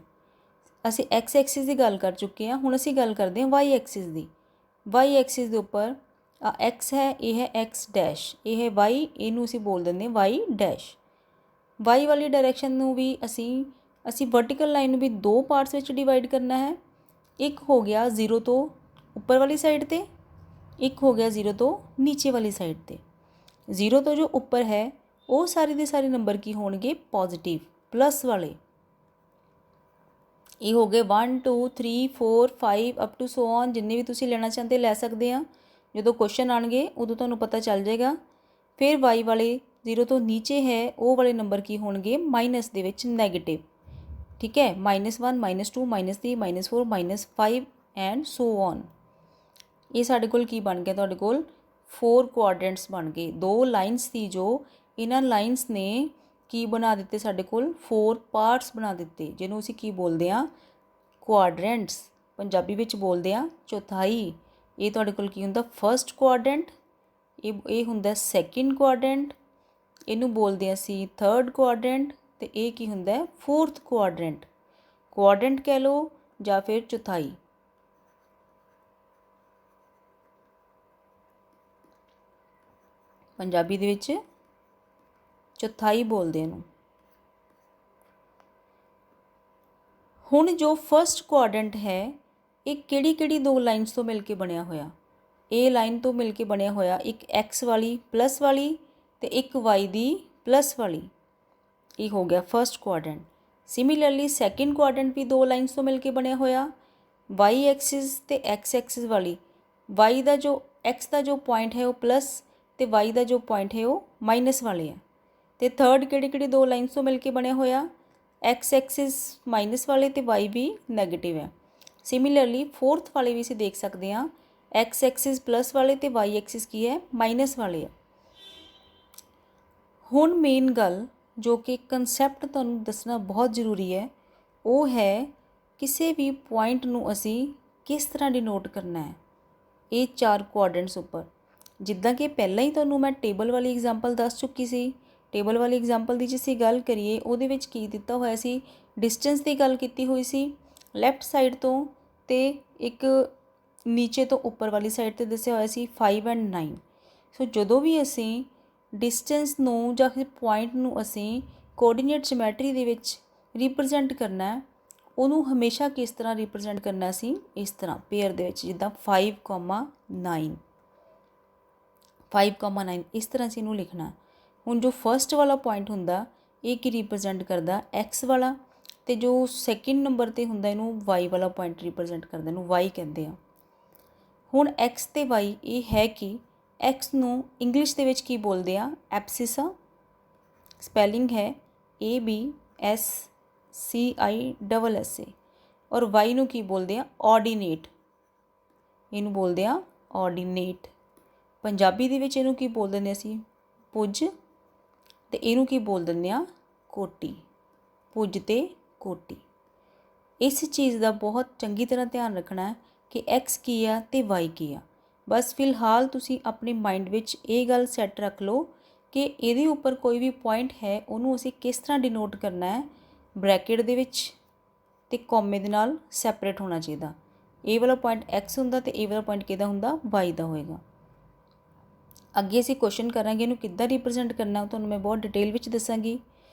ਅਸੀਂ x ਐਕਸਿਸ ਦੀ ਗੱਲ ਕਰ ਚੁੱਕੇ ਹਾਂ। ਹੁਣ ਅਸੀਂ ਗੱਲ ਕਰਦੇ ਹਾਂ y ਐਕਸਿਸ ਦੀ। y ਐਕਸਿਸ ਦੇ ਉੱਪਰ x ਹੈ, ਇਹ ਹੈ x ਡੈਸ਼, ਇਹ ਹੈ y, ਇਹਨੂੰ ਅਸੀਂ ਬੋਲ ਦਿੰਦੇ ਹਾਂ y ਡੈਸ਼। y ਵਾਲੀ ਡਾਇਰੈਕਸ਼ਨ ਨੂੰ ਵੀ ਅਸੀਂ ਵਰਟੀਕਲ ਲਾਈਨ ਨੂੰ ਵੀ 2 ਪਾਰਟਸ ਵਿੱਚ ਡਿਵਾਈਡ ਕਰਨਾ ਹੈ। ਇੱਕ ਹੋ ਗਿਆ 0 ਤੋਂ ਉੱਪਰ ਵਾਲੀ ਸਾਈਡ 'ਤੇ, ਇੱਕ ਹੋ ਗਿਆ 0 ਤੋਂ ਨੀਚੇ ਵਾਲੀ ਸਾਈਡ 'ਤੇ। 0 ਤੋਂ ਜੋ ਉੱਪਰ ਹੈ, ਉਹ ਸਾਰੇ ਦੇ ਸਾਰੇ ਨੰਬਰ ਕੀ ਹੋਣਗੇ? ਪੋਜ਼ੀਟਿਵ, ਪਲੱਸ ਵਾਲੇ। ਇਹ ਹੋ ਗਏ 1 2 3 4 5 ਅਪ ਟੂ ਸੋ ਔਨ। ਜਿੰਨੇ ਵੀ ਤੁਸੀਂ ਲੈਣਾ ਚਾਹੁੰਦੇ ਲੈ ਸਕਦੇ ਆ। ਜਦੋਂ ਕੁਐਸਚਨ ਆਉਣਗੇ ਉਦੋਂ ਤੁਹਾਨੂੰ ਪਤਾ ਚੱਲ ਜਾਏਗਾ। ਫਿਰ y ਵਾਲੇ 0 ਤੋਂ ਨੀਚੇ ਹੈ, ਉਹ ਵਾਲੇ ਨੰਬਰ ਕੀ ਹੋਣਗੇ? ਮਾਈਨਸ ਦੇ ਵਿੱਚ, ਨੈਗੇਟਿਵ, ਠੀਕ ਹੈ। -1 -2 -3 -4 -5 ਐਂਡ ਸੋ ਔਨ। ਇਹ ਸਾਡੇ ਕੋਲ ਕੀ ਬਣ ਗਿਆ? ਤੁਹਾਡੇ ਕੋਲ 4 ਕੁਆਡਰੈਂਟਸ ਬਣ ਗਏ। 2 ਲਾਈਨਸ ਸੀ ਜੋ ਇਹਨਾਂ ਲਾਈਨਸ ਨੇ ਕੀ ਬਣਾ ਦਿੱਤੇ? ਸਾਡੇ ਕੋਲ 4 ਪਾਰਟਸ ਬਣਾ ਦਿੱਤੇ, ਜਿਹਨੂੰ ਅਸੀਂ ਕੀ ਬੋਲਦੇ ਹਾਂ? ਕੁਆਡਰੈਂਟਸ। ਪੰਜਾਬੀ ਵਿੱਚ ਬੋਲਦੇ ਹਾਂ ਚੌਥਾਈ। ਇਹ ਤੁਹਾਡੇ ਕੋਲ ਕੀ ਹੁੰਦਾ? ਫਸਟ ਕੁਆਡਰੈਂਟ, ਇਹ ਹੁੰਦਾ ਸੈਕਿੰਡ ਕੁਆਡਰੈਂਟ, ਇਹਨੂੰ ਬੋਲਦੇ ਹਾਂ ਅਸੀਂ ਥਰਡ ਕੁਆਡਰੈਂਟ, ਅਤੇ ਇਹ ਕੀ ਹੁੰਦਾ? Fourth quadrant. ਕੁਆਡਰੈਂਟ ਕਹਿ ਲਓ ਜਾਂ ਫਿਰ ਚੌਥਾਈ। ਪੰਜਾਬੀ ਦੇ ਵਿੱਚ ਚੌਥਾਈ ਬੋਲਦੇ ਇਹਨੂੰ। ਹੁਣ ਜੋ ਫਸਟ ਕੁਆਡਰੈਂਟ ਹੈ, ਇਹ ਕਿਹੜੀ 2 ਲਾਈਨਸ ਤੋਂ ਮਿਲ ਕੇ ਬਣਿਆ ਹੋਇਆ? ਇਹ ਲਾਈਨ ਤੋਂ ਮਿਲ ਕੇ ਬਣਿਆ ਹੋਇਆ, ਇੱਕ x ਵਾਲੀ ਪਲੱਸ ਵਾਲੀ ਅਤੇ ਇੱਕ y ਦੀ ਪਲੱਸ ਵਾਲੀ। ਇਹ ਹੋ ਗਿਆ first quadrant. Similarly second quadrant ਵੀ 2 ਲਾਈਨਸ ਤੋਂ ਮਿਲ ਕੇ ਬਣਿਆ ਹੋਇਆ, y ਐਕਸਿਸ ਅਤੇ x ਐਕਸਿਸ ਵਾਲੀ। y ਦਾ ਜੋ x ਦਾ ਜੋ ਪੁਆਇੰਟ ਹੈ ਉਹ ਪਲੱਸ, ਅਤੇ y ਦਾ ਜੋ ਪੁਆਇੰਟ ਹੈ ਉਹ ਮਾਈਨਸ ਵਾਲੇ ਹੈ। ਤੇ ਥਰਡ ਕਿਹੜੀ ਦੋ ਲਾਈਨਸ ਤੋਂ ਮਿਲ ਕੇ ਬਣਿਆ ਹੋਇਆ, ਐਕਸ ਐਕਸਿਸ ਮਾਈਨਸ ਵਾਲੇ ਤੇ ਵਾਈ ਵੀ ਨੈਗੇਟਿਵ ਹੈ। ਸਿਮਿਲਰਲੀ ਫੋਰਥ ਵਾਲੇ ਵੀ ਅਸੀਂ ਦੇਖ ਸਕਦੇ ਹਾਂ, ਐਕਸ ਐਕਸਿਸ ਪਲੱਸ ਵਾਲੇ ਤੇ ਵਾਈ ਐਕਸਿਸ ਕੀ ਹੈ, ਮਾਈਨਸ ਵਾਲੇ ਆ। ਹੁਣ ਮੇਨ ਗੱਲ ਜੋ ਕਿ ਕੰਸੈਪਟ ਤੁਹਾਨੂੰ ਦੱਸਣਾ ਬਹੁਤ ਜ਼ਰੂਰੀ ਹੈ, ਉਹ ਹੈ ਕਿਸੇ ਵੀ ਪੁਆਇੰਟ ਨੂੰ ਅਸੀਂ ਕਿਸ ਤਰ੍ਹਾਂ ਡਿਨੋਟ ਕਰਨਾ ਹੈ ਇਹ 4 ਕੁਆਡਰੈਂਟਸ ਉੱਪਰ। ਜਿੱਦਾਂ ਕਿ ਪਹਿਲਾਂ ਹੀ ਤੁਹਾਨੂੰ ਮੈਂ ਟੇਬਲ ਵਾਲੀ ਐਗਜ਼ਾਮਪਲ ਦੱਸ ਚੁੱਕੀ ਸੀ। ਟੇਬਲ ਵਾਲੀ ਐਗਜ਼ਾਮਪਲ ਦੀ ਜੇ ਅਸੀਂ ਗੱਲ ਕਰੀਏ, ਉਹਦੇ ਵਿੱਚ ਕੀ ਦਿੱਤਾ ਹੋਇਆ ਸੀ, ਡਿਸਟੈਂਸ ਦੀ ਗੱਲ ਕੀਤੀ ਹੋਈ ਸੀ ਲੈਫਟ ਸਾਈਡ ਤੋਂ, ਤੇ ਇੱਕ ਨੀਚੇ ਤੋਂ ਉੱਪਰ ਵਾਲੀ ਸਾਈਡ 'ਤੇ ਦੱਸਿਆ ਹੋਇਆ ਸੀ 5 ਐਂਡ 9। ਸੋ ਜਦੋਂ ਵੀ ਅਸੀਂ ਡਿਸਟੈਂਸ ਨੂੰ ਜਾਂ ਫਿਰ ਪੁਆਇੰਟ ਨੂੰ ਅਸੀਂ ਕੋਆਰਡੀਨੇਟ ਜਿਓਮੈਟਰੀ ਦੇ ਵਿੱਚ ਰਿਪਰਜੈਂਟ ਕਰਨਾ ਹੈ, ਉਹਨੂੰ ਹਮੇਸ਼ਾ ਕਿਸ ਤਰ੍ਹਾਂ ਰਿਪਰਜੈਂਟ ਕਰਨਾ ਸੀ, ਇਸ ਤਰ੍ਹਾਂ ਪੇਅਰ ਦੇ ਵਿੱਚ, ਜਿੱਦਾਂ 5,9 5,9 ਇਸ ਤਰ੍ਹਾਂ ਅਸੀਂ ਇਹਨੂੰ ਲਿਖਣਾ। ਹੁਣ ਜੋ ਫਸਟ ਵਾਲਾ ਪੁਆਇੰਟ ਹੁੰਦਾ ਇਹ ਕੀ ਰਿਪਰਜੈਂਟ ਕਰਦਾ, ਐਕਸ ਵਾਲਾ, ਤੇ ਜੋ ਸੈਕਿੰਡ ਨੰਬਰ 'ਤੇ ਹੁੰਦਾ ਇਹਨੂੰ ਵਾਈ ਵਾਲਾ ਪੁਆਇੰਟ ਰਿਪਰਜੈਂਟ ਕਰਦਾ, ਇਹਨੂੰ ਵਾਈ ਕਹਿੰਦੇ ਆ। ਹੁਣ ਐਕਸ ਤੇ ਵਾਈ ਇਹ ਹੈ ਕਿ ਐਕਸ ਨੂੰ ਇੰਗਲਿਸ਼ ਦੇ ਵਿੱਚ ਕੀ ਬੋਲਦੇ ਆ, ਐਬਸਿਸਾ, ਸਪੈਲਿੰਗ ਹੈ ABSCISSA, ਔਰ ਵਾਈ ਨੂੰ ਕੀ ਬੋਲਦੇ ਆ, ਆਰਡੀਨੇਟ, ਇਹਨੂੰ ਬੋਲਦੇ ਆ ਆਰਡੀਨੇਟ। ਪੰਜਾਬੀ ਦੇ ਵਿੱਚ ਇਹਨੂੰ ਕੀ ਬੋਲ ਦਿੰਦੇ ਅਸੀਂ, ਪੁੱਜ, ਤੇ ਇਹਨੂੰ ਕੀ ਬੋਲ ਦਿੰਦੇ ਆ, ਕੋਟੀ, ਪੁੱਜ ਤੇ ਕੋਟੀ। ਇਸ ਚੀਜ਼ ਦਾ ਬਹੁਤ ਚੰਗੀ ਤਰ੍ਹਾਂ ਧਿਆਨ ਰੱਖਣਾ ਹੈ ਕਿ ਐਕਸ ਕੀ ਆ ਤੇ ਵਾਈ ਕੀ ਆ। ਬਸ ਫਿਲਹਾਲ ਤੁਸੀਂ ਆਪਣੇ ਮਾਈਂਡ ਵਿੱਚ ਇਹ ਗੱਲ ਸੈੱਟ ਰੱਖ ਲਓ ਕਿ ਇਹਦੇ ਉੱਪਰ ਕੋਈ ਵੀ ਪੁਆਇੰਟ ਹੈ ਉਹਨੂੰ ਅਸੀਂ ਕਿਸ ਤਰ੍ਹਾਂ ਡਿਨੋਟ ਕਰਨਾ ਹੈ, ਬ੍ਰੈਕਟ ਦੇ ਵਿੱਚ ਤੇ ਕੋਮੇ ਦੇ ਨਾਲ ਸੈਪਰੇਟ ਹੋਣਾ ਚਾਹੀਦਾ। ਇਹ ਵਾਲਾ ਪੁਆਇੰਟ ਐਕਸ ਹੁੰਦਾ ਤੇ ਇਹ ਵਾਲਾ ਪੁਆਇੰਟ ਕਿਹਦਾ ਹੁੰਦਾ, ਵਾਈ ਦਾ ਹੋਏਗਾ। ਅੱਗੇ ਅਸੀਂ ਕੁਐਸਚਨ ਕਰਾਂਗੇ ਇਹਨੂੰ ਕਿੱਦਾਂ ਰਿਪਰਜੈਂਟ ਕਰਨਾ, ਤੁਹਾਨੂੰ ਮੈਂ ਬਹੁਤ ਡਿਟੇਲ ਵਿੱਚ ਦੱਸਾਂਗੀ।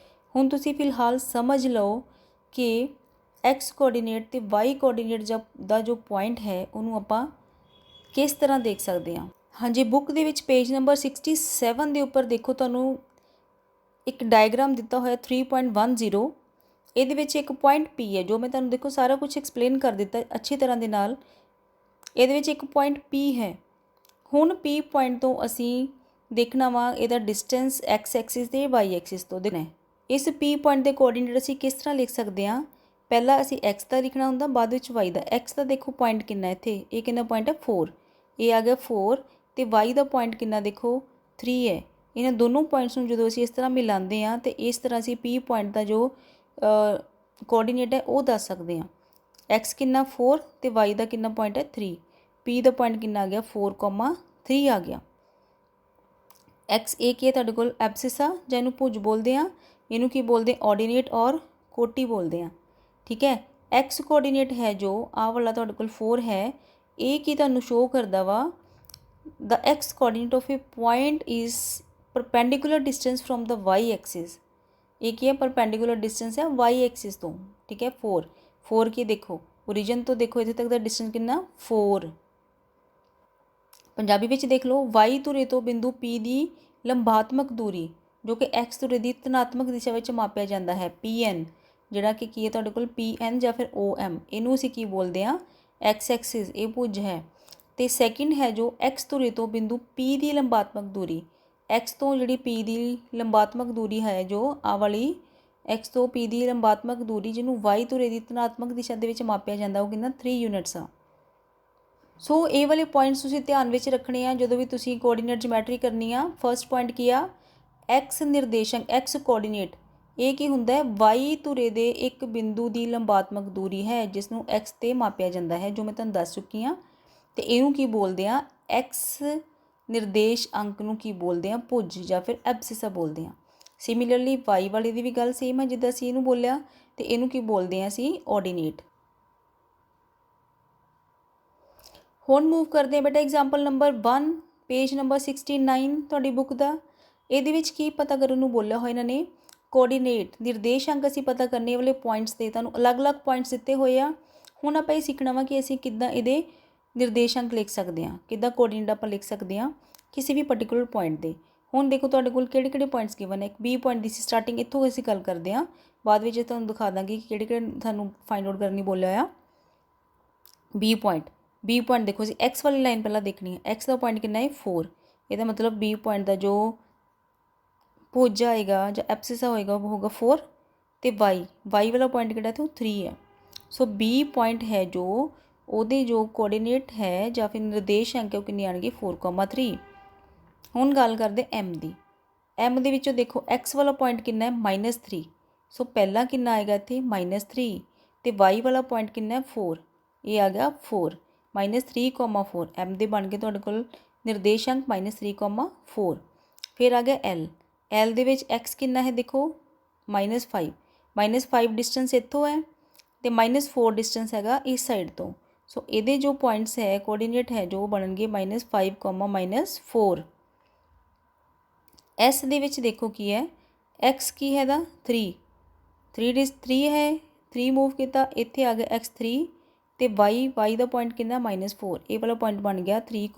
ਹੁਣ ਤੁਸੀਂ ਫਿਲਹਾਲ ਸਮਝ ਲਓ ਕਿ ਐਕਸ ਕੋਆਰਡੀਨੇਟ ਤੇ ਵਾਈ ਕੋਆਰਡੀਨੇਟ ਦਾ ਜੋ ਪੁਆਇੰਟ ਹੈ ਉਹਨੂੰ ਆਪਾਂ ਕਿਸ ਤਰ੍ਹਾਂ ਦੇਖ ਸਕਦੇ ਹਾਂ। ਹਾਂਜੀ, ਬੁੱਕ ਦੇ ਵਿੱਚ ਪੇਜ ਨੰਬਰ 67 ਦੇ ਉੱਪਰ ਦੇਖੋ, ਤੁਹਾਨੂੰ ਇੱਕ ਡਾਇਗਰਾਮ ਦਿੱਤਾ ਹੋਇਆ 3.10। ਇਹਦੇ ਵਿੱਚ ਇੱਕ ਪੁਆਇੰਟ P ਹੈ, ਜੋ ਮੈਂ ਤੁਹਾਨੂੰ ਦੇਖੋ ਸਾਰਾ ਕੁਝ ਐਕਸਪਲੇਨ ਕਰ ਦਿੱਤਾ ਅੱਛੀ ਤਰ੍ਹਾਂ ਦੇ ਨਾਲ। ਇਹਦੇ ਵਿੱਚ ਇੱਕ ਪੁਆਇੰਟ P ਹੈ। ਹੁਣ P ਪੁਆਇੰਟ ਤੋਂ ਅਸੀਂ ਦੇਖਣਾ ਵਾ ਇਹਦਾ ਡਿਸਟੈਂਸ ਐਕਸ ਐਕਸਿਸ ਤੇ ਵਾਈ ਐਕਸਿਸ ਤੋਂ ਦੇਣਾ। ਇਸ P ਪੁਆਇੰਟ ਦੇ ਕੋਆਰਡੀਨੇਟ ਅਸੀਂ ਕਿਸ ਤਰ੍ਹਾਂ ਲਿਖ ਸਕਦੇ ਹਾਂ, ਪਹਿਲਾਂ ਅਸੀਂ ਐਕਸ ਦਾ ਲਿਖਣਾ ਹੁੰਦਾ, ਬਾਅਦ ਵਿੱਚ ਵਾਈ ਦਾ। ਐਕਸ ਦਾ ਦੇਖੋ ਪੁਆਇੰਟ ਕਿੰਨਾ ਇੱਥੇ, ਇਹ ਕਿੰਨਾ ਪੁਆਇੰਟ ਹੈ 4, ਇਹ ਆ ਗਿਆ 4, ਤੇ ਵਾਈ ਦਾ ਪੁਆਇੰਟ ਕਿੰਨਾ ਦੇਖੋ 3 ਹੈ। ਇਹਨਾਂ ਦੋਨੋਂ ਪੁਆਇੰਟਸ ਨੂੰ ਜਦੋਂ ਅਸੀਂ ਇਸ ਤਰ੍ਹਾਂ ਮਿਲਾਉਂਦੇ ਹਾਂ ਤੇ ਇਸ ਤਰ੍ਹਾਂ ਅਸੀਂ P ਪੁਆਇੰਟ ਦਾ ਜੋ ਕੋਆਰਡੀਨੇਟ ਹੈ ਉਹ ਦੱਸ ਸਕਦੇ ਹਾਂ। ਐਕਸ ਕਿੰਨਾ 4 ਤੇ ਵਾਈ ਦਾ ਕਿੰਨਾ ਪੁਆਇੰਟ ਹੈ 3, P ਦਾ ਪੁਆਇੰਟ ਕਿੰਨਾ ਆ ਗਿਆ 4,3 ਆ ਗਿਆ। ਐਕਸ ਇਹ ਕੀ ਹੈ ਤੁਹਾਡੇ ਕੋਲ, ਐਬਸਿਸ ਆ, ਜਾਂ ਇਹਨੂੰ ਭੁਜ ਬੋਲਦੇ ਆ, ਇਹਨੂੰ ਕੀ ਬੋਲਦੇ, ਆਰਡੀਨੇਟ ਔਰ ਕੋਟੀ ਬੋਲਦੇ ਆ। ਠੀਕ ਹੈ, ਐਕਸ ਕੋਆਰਡੀਨੇਟ ਹੈ ਜੋ ਆਹ ਵਾਲਾ ਤੁਹਾਡੇ ਕੋਲ 4 ਹੈ, ਇਹ ਕੀ ਤੁਹਾਨੂੰ ਸ਼ੋ ਕਰਦਾ ਵਾ, the x coordinate of a point is perpendicular distance from the y axis। ਇਹ ਕੀ ਹੈ, perpendicular distance ਹੈ y axis ਤੋਂ। ਠੀਕ ਹੈ, 4 ਕੀ ਦੇਖੋ ओरिजिन ਤੋਂ ਦੇਖੋ ਇੱਥੇ ਤੱਕ ਦਾ ਡਿਸਟੈਂਸ ਕਿੰਨਾ 4। ਪੰਜਾਬੀ ਵਿੱਚ ਦੇਖ ਲਓ, y ਧੁਰੇ ਤੋਂ ਬਿੰਦੂ P ਦੀ ਲੰਬਾਤਮਕ ਦੂਰੀ ਜੋ ਕਿ x ਧੁਰੇ ਦੀ ਧਨਾਤਮਕ ਦਿਸ਼ਾ ਵਿੱਚ ਮਾਪਿਆ ਜਾਂਦਾ ਹੈ, PN, ਜਿਹੜਾ ਕਿ ਕੀ ਹੈ ਤੁਹਾਡੇ ਕੋਲ PN ਜਾਂ ਫਿਰ OM, ਇਹਨੂੰ ਅਸੀਂ ਕੀ ਬੋਲਦੇ ਹਾਂ, x ਐਕਸਿਸ, ਇਹ ਭੁਜ ਹੈ। ਤੇ ਸੈਕਿੰਡ ਹੈ ਜੋ x ਧੁਰੇ ਤੋਂ ਬਿੰਦੂ P ਦੀ ਲੰਬਾਤਮਕ ਦੂਰੀ, x ਤੋਂ ਜਿਹੜੀ P ਦੀ ਲੰਬਾਤਮਕ ਦੂਰੀ ਹੈ, ਜੋ ਆਹ ਵਾਲੀ x ਤੋਂ P ਦੀ ਲੰਬਾਤਮਕ ਦੂਰੀ ਜਿਹਨੂੰ y ਧੁਰੇ ਦੀ ਧਨਾਤਮਕ ਦਿਸ਼ਾ ਦੇ ਵਿੱਚ ਮਾਪਿਆ ਜਾਂਦਾ, ਉਹ ਕਿੰਨਾ 3 ਯੂਨਿਟਸ ਆ। ਸੋ ਇਹ ਵਾਲੇ ਪੁਆਇੰਟਸ ਤੁਸੀਂ ਧਿਆਨ ਵਿੱਚ ਰੱਖਣੇ ਆ ਜਦੋਂ ਵੀ ਤੁਸੀਂ ਕੋਆਰਡੀਨੇਟ ਜਿਓਮੈਟਰੀ ਕਰਨੀ ਆ। ਫਸਟ ਪੁਆਇੰਟ ਕੀ ਆ, x ਨਿਰਦੇਸ਼ਕ, x ਕੋਆਰਡੀਨੇਟ, ਇਹ ਕੀ ਹੁੰਦਾ ਹੈ, y ਧੁਰੇ ਦੇ ਇੱਕ ਬਿੰਦੂ ਦੀ ਲੰਬਾਤਮਕ ਦੂਰੀ ਹੈ ਜਿਸ ਨੂੰ x ਤੇ ਮਾਪਿਆ ਜਾਂਦਾ ਹੈ, ਜੋ ਮੈਂ ਤੁਹਾਨੂੰ ਦੱਸ ਚੁੱਕੀ ਹਾਂ। ਤੇ ਇਹਨੂੰ ਕੀ ਬੋਲਦੇ ਆ, x ਨਿਰਦੇਸ਼ ਅੰਕ ਨੂੰ ਕੀ ਬੋਲਦੇ ਆ, ਭੁਜ ਜਾਂ ਫਿਰ ਐਬਸਿਸਾ ਬੋਲਦੇ ਆ। ਸਿਮਿਲਰਲੀ y ਵਾਲੇ ਦੀ ਵੀ ਗੱਲ ਸੇਮ ਹੈ, ਜਿੱਦਾਂ ਅਸੀਂ ਇਹਨੂੰ ਬੋਲਿਆ, ਤੇ ਇਹਨੂੰ ਕੀ ਬੋਲਦੇ ਆ ਅਸੀਂ, ਆਰਡੀਨੇਟ। ਹੁਣ ਮੂਵ ਕਰਦੇ ਹਾਂ ਬੇਟਾ ਐਗਜ਼ਾਮਪਲ ਨੰਬਰ 1, ਪੇਜ ਨੰਬਰ 69 ਤੁਹਾਡੀ ਬੁੱਕ ਦਾ। ਇਹਦੇ ਵਿੱਚ ਕੀ ਪਤਾ ਕਰਨ ਨੂੰ ਬੋਲਿਆ ਹੋਇਆ ਇਹਨਾਂ ਨੇ, ਕੋਆਰਡੀਨੇਟ, ਨਿਰਦੇਸ਼ ਅੰਕ ਅਸੀਂ ਪਤਾ ਕਰਨੇ ਵਾਲੇ ਪੁਆਇੰਟਸ ਦੇ ਤੁਹਾਨੂੰ ਅਲੱਗ-ਅਲੱਗ ਪੁਆਇੰਟਸ ਦਿੱਤੇ ਹੋਏ ਆ। ਹੁਣ ਆਪਾਂ ਇਹ ਸਿੱਖਣਾ ਵਾ ਕਿ ਅਸੀਂ ਕਿੱਦਾਂ ਇਹਦੇ ਨਿਰਦੇਸ਼ਾਂਕ ਲਿਖ ਸਕਦੇ ਹਾਂ, ਕਿੱਦਾਂ ਕੋਆਰਡੀਨੇਟ ਆਪਾਂ ਲਿਖ ਸਕਦੇ ਹਾਂ ਕਿਸੇ ਵੀ ਪਾਰਟਿਕੂਲਰ ਪੁਆਇੰਟ ਦੇ। ਹੁਣ ਦੇਖੋ ਤੁਹਾਡੇ ਕੋਲ ਕਿਹੜੇ ਪੁਆਇੰਟਸ ਗਿਵਨ ਹੈ। ਇੱਕ B ਪੁਆਇੰਟ ਦੀ ਸੀ ਸਟਾਰਟਿੰਗ, ਇੱਥੋਂ ਅਸੀਂ ਗੱਲ ਕਰਦੇ ਹਾਂ, ਬਾਅਦ ਵਿੱਚ ਤੁਹਾਨੂੰ ਦਿਖਾ ਦਾਂਗੀ ਕਿ ਕਿਹੜੇ ਤੁਹਾਨੂੰ ਫਾਈਂਡ ਆਊਟ ਕਰਨੀ ਬੋਲਿਆ ਆ। B ਪੁਆਇੰਟ ਦੇਖੋ ਅਸੀਂ x ਵਾਲੀ ਲਾਈਨ ਪਹਿਲਾਂ ਦੇਖਣੀ ਹੈ। x ਦਾ ਪੁਆਇੰਟ ਕਿੰਨਾ ਹੈ 4, ਇਹਦਾ ਮਤਲਬ B ਪੁਆਇੰਟ ਦਾ ਜੋ ਭੁਜ ਆਏਗਾ ਜਾਂ ਐਪਸਿਸ ਹੋਏਗਾ ਉਹ ਹੋਗਾ 4 ਤੇ y ਵਾਲਾ ਪੁਆਇੰਟ ਕਿਹੜਾ ਤੇ ਉਹ 3 ਹੈ। ਸੋ B ਪੁਆਇੰਟ ਹੈ ਜੋ ਉਹਦੇ ਜੋ ਕੋਆਰਡੀਨੇਟ ਹੈ ਜਾਂ ਫਿਰ ਨਿਰਦੇਸ਼ ਅੰਕ ਉਹ ਕਿੰਨੇ ਆਣਗੇ 4,3। ਹੁਣ ਗੱਲ ਕਰਦੇ M ਦੀ। M ਦੇ ਵਿੱਚੋਂ ਦੇਖੋ x ਵਾਲਾ ਪੁਆਇੰਟ ਕਿੰਨਾ ਹੈ -3। ਸੋ ਪਹਿਲਾਂ ਕਿੰਨਾ ਆਏਗਾ ਇੱਥੇ -3 ਤੇ y ਵਾਲਾ ਪੁਆਇੰਟ ਕਿੰਨਾ ਹੈ 4। ਇਹ ਆ ਗਿਆ 4 -3,4 M ਦੇ ਬਣ ਗਏ ਤੁਹਾਡੇ ਕੋਲ ਨਿਰਦੇਸ਼ਾਂਕ -3,4। ਫਿਰ ਆ ਗਿਆ L ਦੇ ਵਿੱਚ x ਕਿੰਨਾ ਹੈ ਦੇਖੋ -5 ਡਿਸਟੈਂਸ ਇੱਥੋਂ ਹੈ ਤੇ -4 ਡਿਸਟੈਂਸ ਹੈਗਾ ਇਸ ਸਾਈਡ ਤੋਂ। ਸੋ ਇਹਦੇ ਜੋ ਪੁਆਇੰਟਸ ਹੈ ਕੋਆਰਡੀਨੇਟ ਹੈ ਜੋ ਬਣਨਗੇ -5, -4। S ਦੇ ਵਿੱਚ ਦੇਖੋ ਕੀ ਹੈ x ਕੀ ਹੈ ਦਾ 3 ਹੈ 3 ਮੂਵ ਕੀਤਾ ਇੱਥੇ ਆ ਗਿਆ x3 ਤੇ y ਦਾ ਪੁਆਇੰਟ ਕਿੰਨਾ -4। ਇਹ ਵਾਲਾ ਪੁਆਇੰਟ ਬਣ ਗਿਆ 3,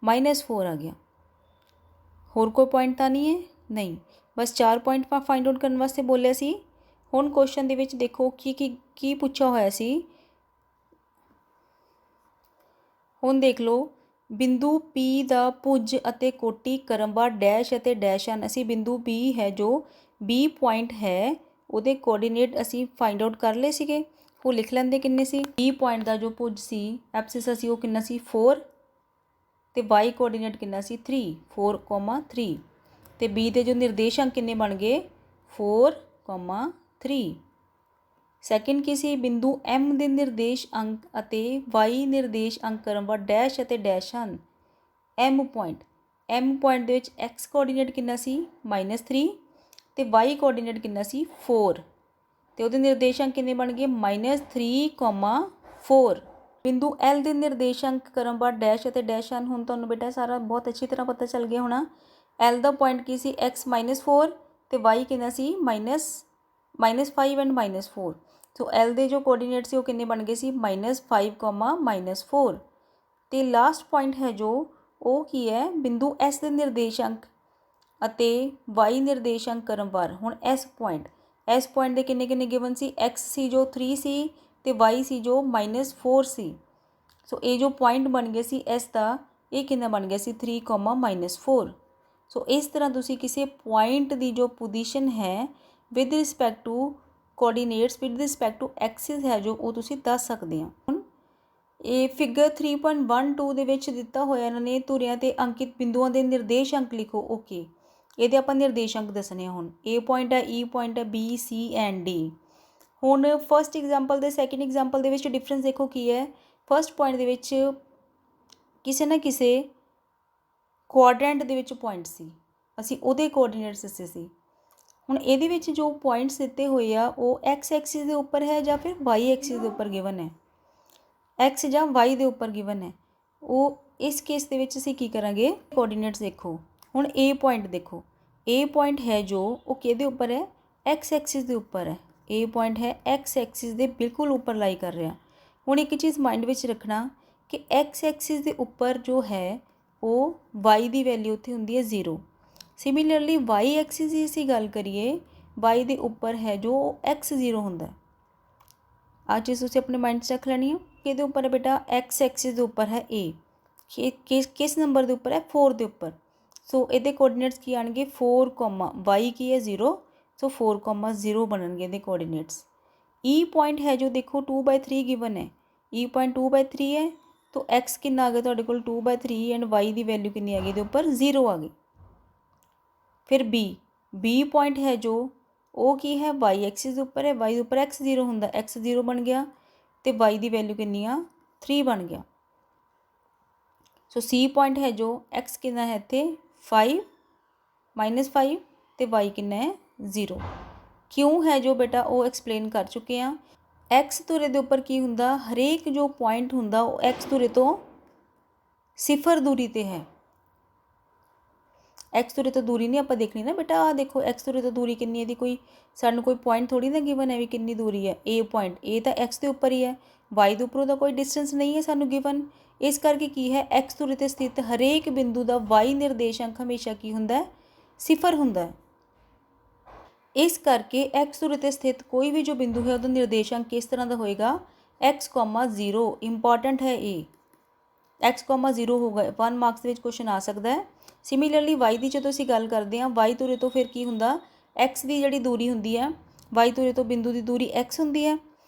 -4 ਆ ਗਿਆ। ਹੋਰ ਕੋਈ ਪੁਆਇੰਟ ਤਾਂ ਨਹੀਂ ਹੈ ਨਹੀਂ, ਬਸ 4 ਪੁਆਇੰਟ ਫਾਈਂਡ ਆਊਟ ਕਰਨ ਵਾਸਤੇ ਬੋਲਿਆ ਸੀ। ਹੁਣ ਕੁਐਸਚਨ ਦੇ ਵਿੱਚ ਦੇਖੋ ਕੀ ਪੁੱਛਿਆ ਹੋਇਆ ਸੀ। ਹੁਣ ਦੇਖ ਲਓ ਬਿੰਦੂ P ਦਾ ਭੁਜ ਅਤੇ ਕੋਟੀ ਕ੍ਰਮਵਾਰ ਡੈਸ਼ ਅਤੇ ਡੈਸ਼ ਹਨ। ਅਸੀਂ ਬਿੰਦੂ B ਹੈ ਜੋ B ਪੁਆਇੰਟ ਹੈ ਉਹਦੇ ਕੋਆਰਡੀਨੇਟ ਅਸੀਂ ਫਾਈਂਡ ਆਊਟ ਕਰ ਲਏ ਸੀਗੇ। ਉਹ ਲਿਖ ਲੈਂਦੇ ਕਿੰਨੇ ਸੀ। B ਪੁਆਇੰਟ ਦਾ ਜੋ ਭੁਜ ਸੀ ਐਪਸਿਸ ਸੀ ਉਹ ਕਿੰਨਾ ਸੀ 4 ਤੇ y ਕੋਆਰਡੀਨੇਟ ਕਿੰਨਾ ਸੀ 3, 4,3 ਤੇ B ਦੇ ਜੋ ਨਿਰਦੇਸ਼ਾਂਕ ਕਿੰਨੇ ਬਣ ਗਏ 4,3। ਸੈਕਿੰਡ ਕੀ ਸੀ ਬਿੰਦੂ M ਦੇ ਨਿਰਦੇਸ਼ ਅੰਕ ਅਤੇ y ਨਿਰਦੇਸ਼ ਅੰਕ ਕ੍ਰਮਵਾਰ ਡੈਸ਼ ਅਤੇ ਡੈਸ਼ ਹਨ। M ਪੁਆਇੰਟ ਦੇ ਵਿੱਚ x ਕੋਆਰਡੀਨੇਟ ਕਿੰਨਾ ਸੀ -3 ਤੇ y ਕੋਆਰਡੀਨੇਟ ਕਿੰਨਾ ਸੀ 4 ਤੇ ਉਹਦੇ ਨਿਰਦੇਸ਼ਾਂਕ ਕਿੰਨੇ ਬਣ ਗਏ -3,4। ਬਿੰਦੂ L ਦੇ ਨਿਰਦੇਸ਼ਾਂਕ ਕ੍ਰਮਵਾਰ ਡੈਸ਼ ਅਤੇ ਡੈਸ਼ ਹਨ। ਹੁਣ ਤੁਹਾਨੂੰ ਬੇਟਾ ਸਾਰਾ ਬਹੁਤ ਅੱਛੀ ਤਰ੍ਹਾਂ ਪਤਾ ਚੱਲ ਗਿਆ ਹੋਣਾ। L ਦਾ ਪੁਆਇੰਟ ਕੀ ਸੀ x -4 ਤੇ y ਕਿੰਨਾ ਸੀ -5 ਐਂਡ -4। ਸੋ L ਦੇ ਜੋ ਕੋਆਰਡੀਨੇਟ ਸੀ ਉਹ ਕਿੰਨੇ ਬਣ ਗਏ ਸੀ -5, -4। ਤੇ ਲਾਸਟ ਪੁਆਇੰਟ ਹੈ ਜੋ ਉਹ ਕੀ ਹੈ ਬਿੰਦੂ S ਦੇ ਨਿਰਦੇਸ਼ਾਂਕ ਅਤੇ y ਨਿਰਦੇਸ਼ਾਂਕ ਕ੍ਰਮਵਾਰ। ਹੁਣ S ਪੁਆਇੰਟ ਦੇ ਕਿੰਨੇ ਗਿਵਨ ਸੀ x ਸੀ ਜੋ 3 ਸੀ ਤੇ y ਸੀ ਜੋ -4 ਸੀ। ਸੋ ਇਹ ਜੋ ਪੁਆਇੰਟ ਬਣ ਗਏ ਸੀ S ਦਾ ਇਹ ਕਿੰਨਾ ਬਣ ਗਿਆ ਸੀ 3, -4। ਸੋ ਇਸ ਤਰ੍ਹਾਂ ਤੁਸੀਂ ਕਿਸੇ ਪੁਆਇੰਟ ਦੀ ਜੋ ਪੋਜੀਸ਼ਨ ਹੈ with respect to coordinates with respect to axis ਹੈ ਜੋ ਉਹ ਤੁਸੀਂ ਦੱਸ ਸਕਦੇ ਆ। ਹੁਣ ਇਹ ਫਿਗਰ 3.12 ਦੇ ਵਿੱਚ ਦਿੱਤਾ ਹੋਇਆ ਇਹਨਾਂ ਨੇ ਧੁਰਿਆਂ ਤੇ ਅੰਕਿਤ ਬਿੰਦੂਆਂ ਦੇ ਨਿਰਦੇਸ਼ਾਂਕ ਲਿਖੋ। ਓਕੇ, ਇਹਦੇ ਆਪਾਂ ਨਿਰਦੇਸ਼ਾਂਕ ਦੱਸਣੇ ਆ। ਹੁਣ A ਪੁਆਇੰਟ ਹੈ, E ਪੁਆਇੰਟ ਹੈ, B, C ਐਂਡ D। ਹੁਣ ਫਸਟ ਐਗਜ਼ਾਮਪਲ ਦੇ ਸੈਕਿੰਡ ਐਗਜ਼ਾਮਪਲ ਦੇ ਵਿੱਚ ਡਿਫਰੈਂਸ ਦੇਖੋ ਕੀ ਹੈ। ਫਸਟ ਪੁਆਇੰਟ ਦੇ ਵਿੱਚ ਕਿਸੇ ਨਾ ਕਿਸੇ ਕੁਆਡਰੈਂਟ ਦੇ ਵਿੱਚ ਪੁਆਇੰਟ ਸੀ, ਅਸੀਂ ਉਹਦੇ ਕੋਆਰਡੀਨੇਟਸ ਦੱਸੇ ਸੀ। ਹੁਣ ਇਹਦੇ ਵਿੱਚ ਜੋ ਪੁਆਇੰਟਸ ਦਿੱਤੇ ਹੋਏ ਆ ਉਹ x ਐਕਸਿਸ ਦੇ ਉੱਪਰ ਹੈ ਜਾਂ ਫਿਰ y ਐਕਸਿਸ ਦੇ ਉੱਪਰ ਗਿਵਨ ਹੈ, x ਜਾਂ y ਦੇ ਉੱਪਰ ਗਿਵਨ ਹੈ। ਉਹ ਇਸ ਕੇਸ ਦੇ ਵਿੱਚ ਅਸੀਂ ਕੀ ਕਰਾਂਗੇ ਕੋਆਰਡੀਨੇਟਸ ਦੇਖੋ। ਹੁਣ A ਪੁਆਇੰਟ ਦੇਖੋ, A ਪੁਆਇੰਟ ਹੈ ਜੋ ਉਹ ਕਿਹਦੇ ਉੱਪਰ ਹੈ x ਐਕਸਿਸ ਦੇ ਉੱਪਰ ਹੈ। A ਪੁਆਇੰਟ ਹੈ x ਐਕਸਿਸ ਦੇ ਬਿਲਕੁਲ ਉੱਪਰ ਲਾਈ ਕਰ ਰਿਹਾ। ਹੁਣ ਇੱਕ ਚੀਜ਼ ਮਾਈਂਡ ਵਿੱਚ ਰੱਖਣਾ ਕਿ x ਐਕਸਿਸ ਦੇ ਉੱਪਰ ਜੋ ਹੈ ਉਹ y ਦੀ ਵੈਲਿਊ ਉੱਥੇ ਹੁੰਦੀ ਹੈ 0। ਸਿਮਿਲਰਲੀ y ਐਕਸਿਸ ਦੀ ਅਸੀਂ ਗੱਲ ਕਰੀਏ y ਦੇ ਉੱਪਰ ਹੈ ਜੋ x 0 ਹੁੰਦਾ। ਆਹ ਚੀਜ਼ ਤੁਸੀਂ ਆਪਣੇ ਮਾਈਂਡ 'ਚ ਰੱਖ ਲੈਣੀ ਹੈ। ਕਿਹਦੇ ਉੱਪਰ ਹੈ ਬੇਟਾ x ਐਕਸਿਸ ਦੇ ਉੱਪਰ ਹੈ A। ਕਿਸ ਨੰਬਰ ਦੇ ਉੱਪਰ ਹੈ 4 ਦੇ ਉੱਪਰ। ਸੋ ਇਹਦੇ ਕੋਆਰਡੀਨੇਟਸ ਕੀ ਆਣਗੇ 4, y ਕੀ ਹੈ 0। ਸੋ 4,0 ਬਣਨਗੇ ਇਹਦੇ ਕੋਆਰਡੀਨੇਟਸ। E ਪੁਆਇੰਟ ਹੈ ਜੋ ਦੇਖੋ 2/3 ਗਿਵਨ ਹੈ। E ਪੁਆਇੰਟ 2/3 ਹੈ तो x कितना आ गया तुहाडे कोल 2/3 एंड y की वैल्यू कितनी आ गई इहदे उपर 0 आ गई। फिर B पॉइंट है जो वो की है y एक्सिस उपर है, y उपर x 0 होंदा, x 0 बन गया तो y की वैल्यू कितनी आ 3 बन गया। सो C पॉइंट है जो x कितना है इत्थे 5 -5 तो y कितना है 0। क्यों है जो बेटा वो एक्सप्लेन कर चुके हैं। एक्स धुरे के उपर की हुंदा हरेक जो पॉइंट हुंदा वो एक्स धुरे तो 0 दूरी ते है। एक्स धुरे तो दूरी नहीं आपां देखनी ना बेटा। आ देखो एक्स धुरे तो दूरी कितनी है, कोई सानू कोई पॉइंट थोड़ी ना गिवन है भी कितनी दूरी है। ए पॉइंट ए तो एक्स के उपर ही है, वाई के उपरों का कोई डिस्टेंस नहीं है सानू गिवन। इस करके की है एक्स धुरे ते स्थित हरेक बिंदु का वाई निर्देशांक हमेशा की हुंदा है 0 हुंदा है। इस करके एक्स धुरे ते स्थित कोई भी जो बिंदु है उसका निर्देशांक किस तरह का होएगा x, 0। इंपॉर्टेंट है ये x,0 ਹੋਗਾ 1 ਮਾਰਕਸ ਦੇ ਵਿੱਚ ਕੁਐਸਚਨ ਆ ਸਕਦਾ ਹੈ। ਸਿਮਿਲਰਲੀ y ਦੀ ਜਦੋਂ ਅਸੀਂ ਗੱਲ ਕਰਦੇ ਹਾਂ y ਧੁਰੇ ਤੋਂ ਫਿਰ ਕੀ ਹੁੰਦਾ x ਦੀ ਜਿਹੜੀ ਦੂਰੀ ਹੁੰਦੀ ਹੈ y ਧੁਰੇ ਤੋਂ ਬਿੰਦੂ ਦੀ ਦੂਰੀ x ਹੁੰਦੀ ਹੈ।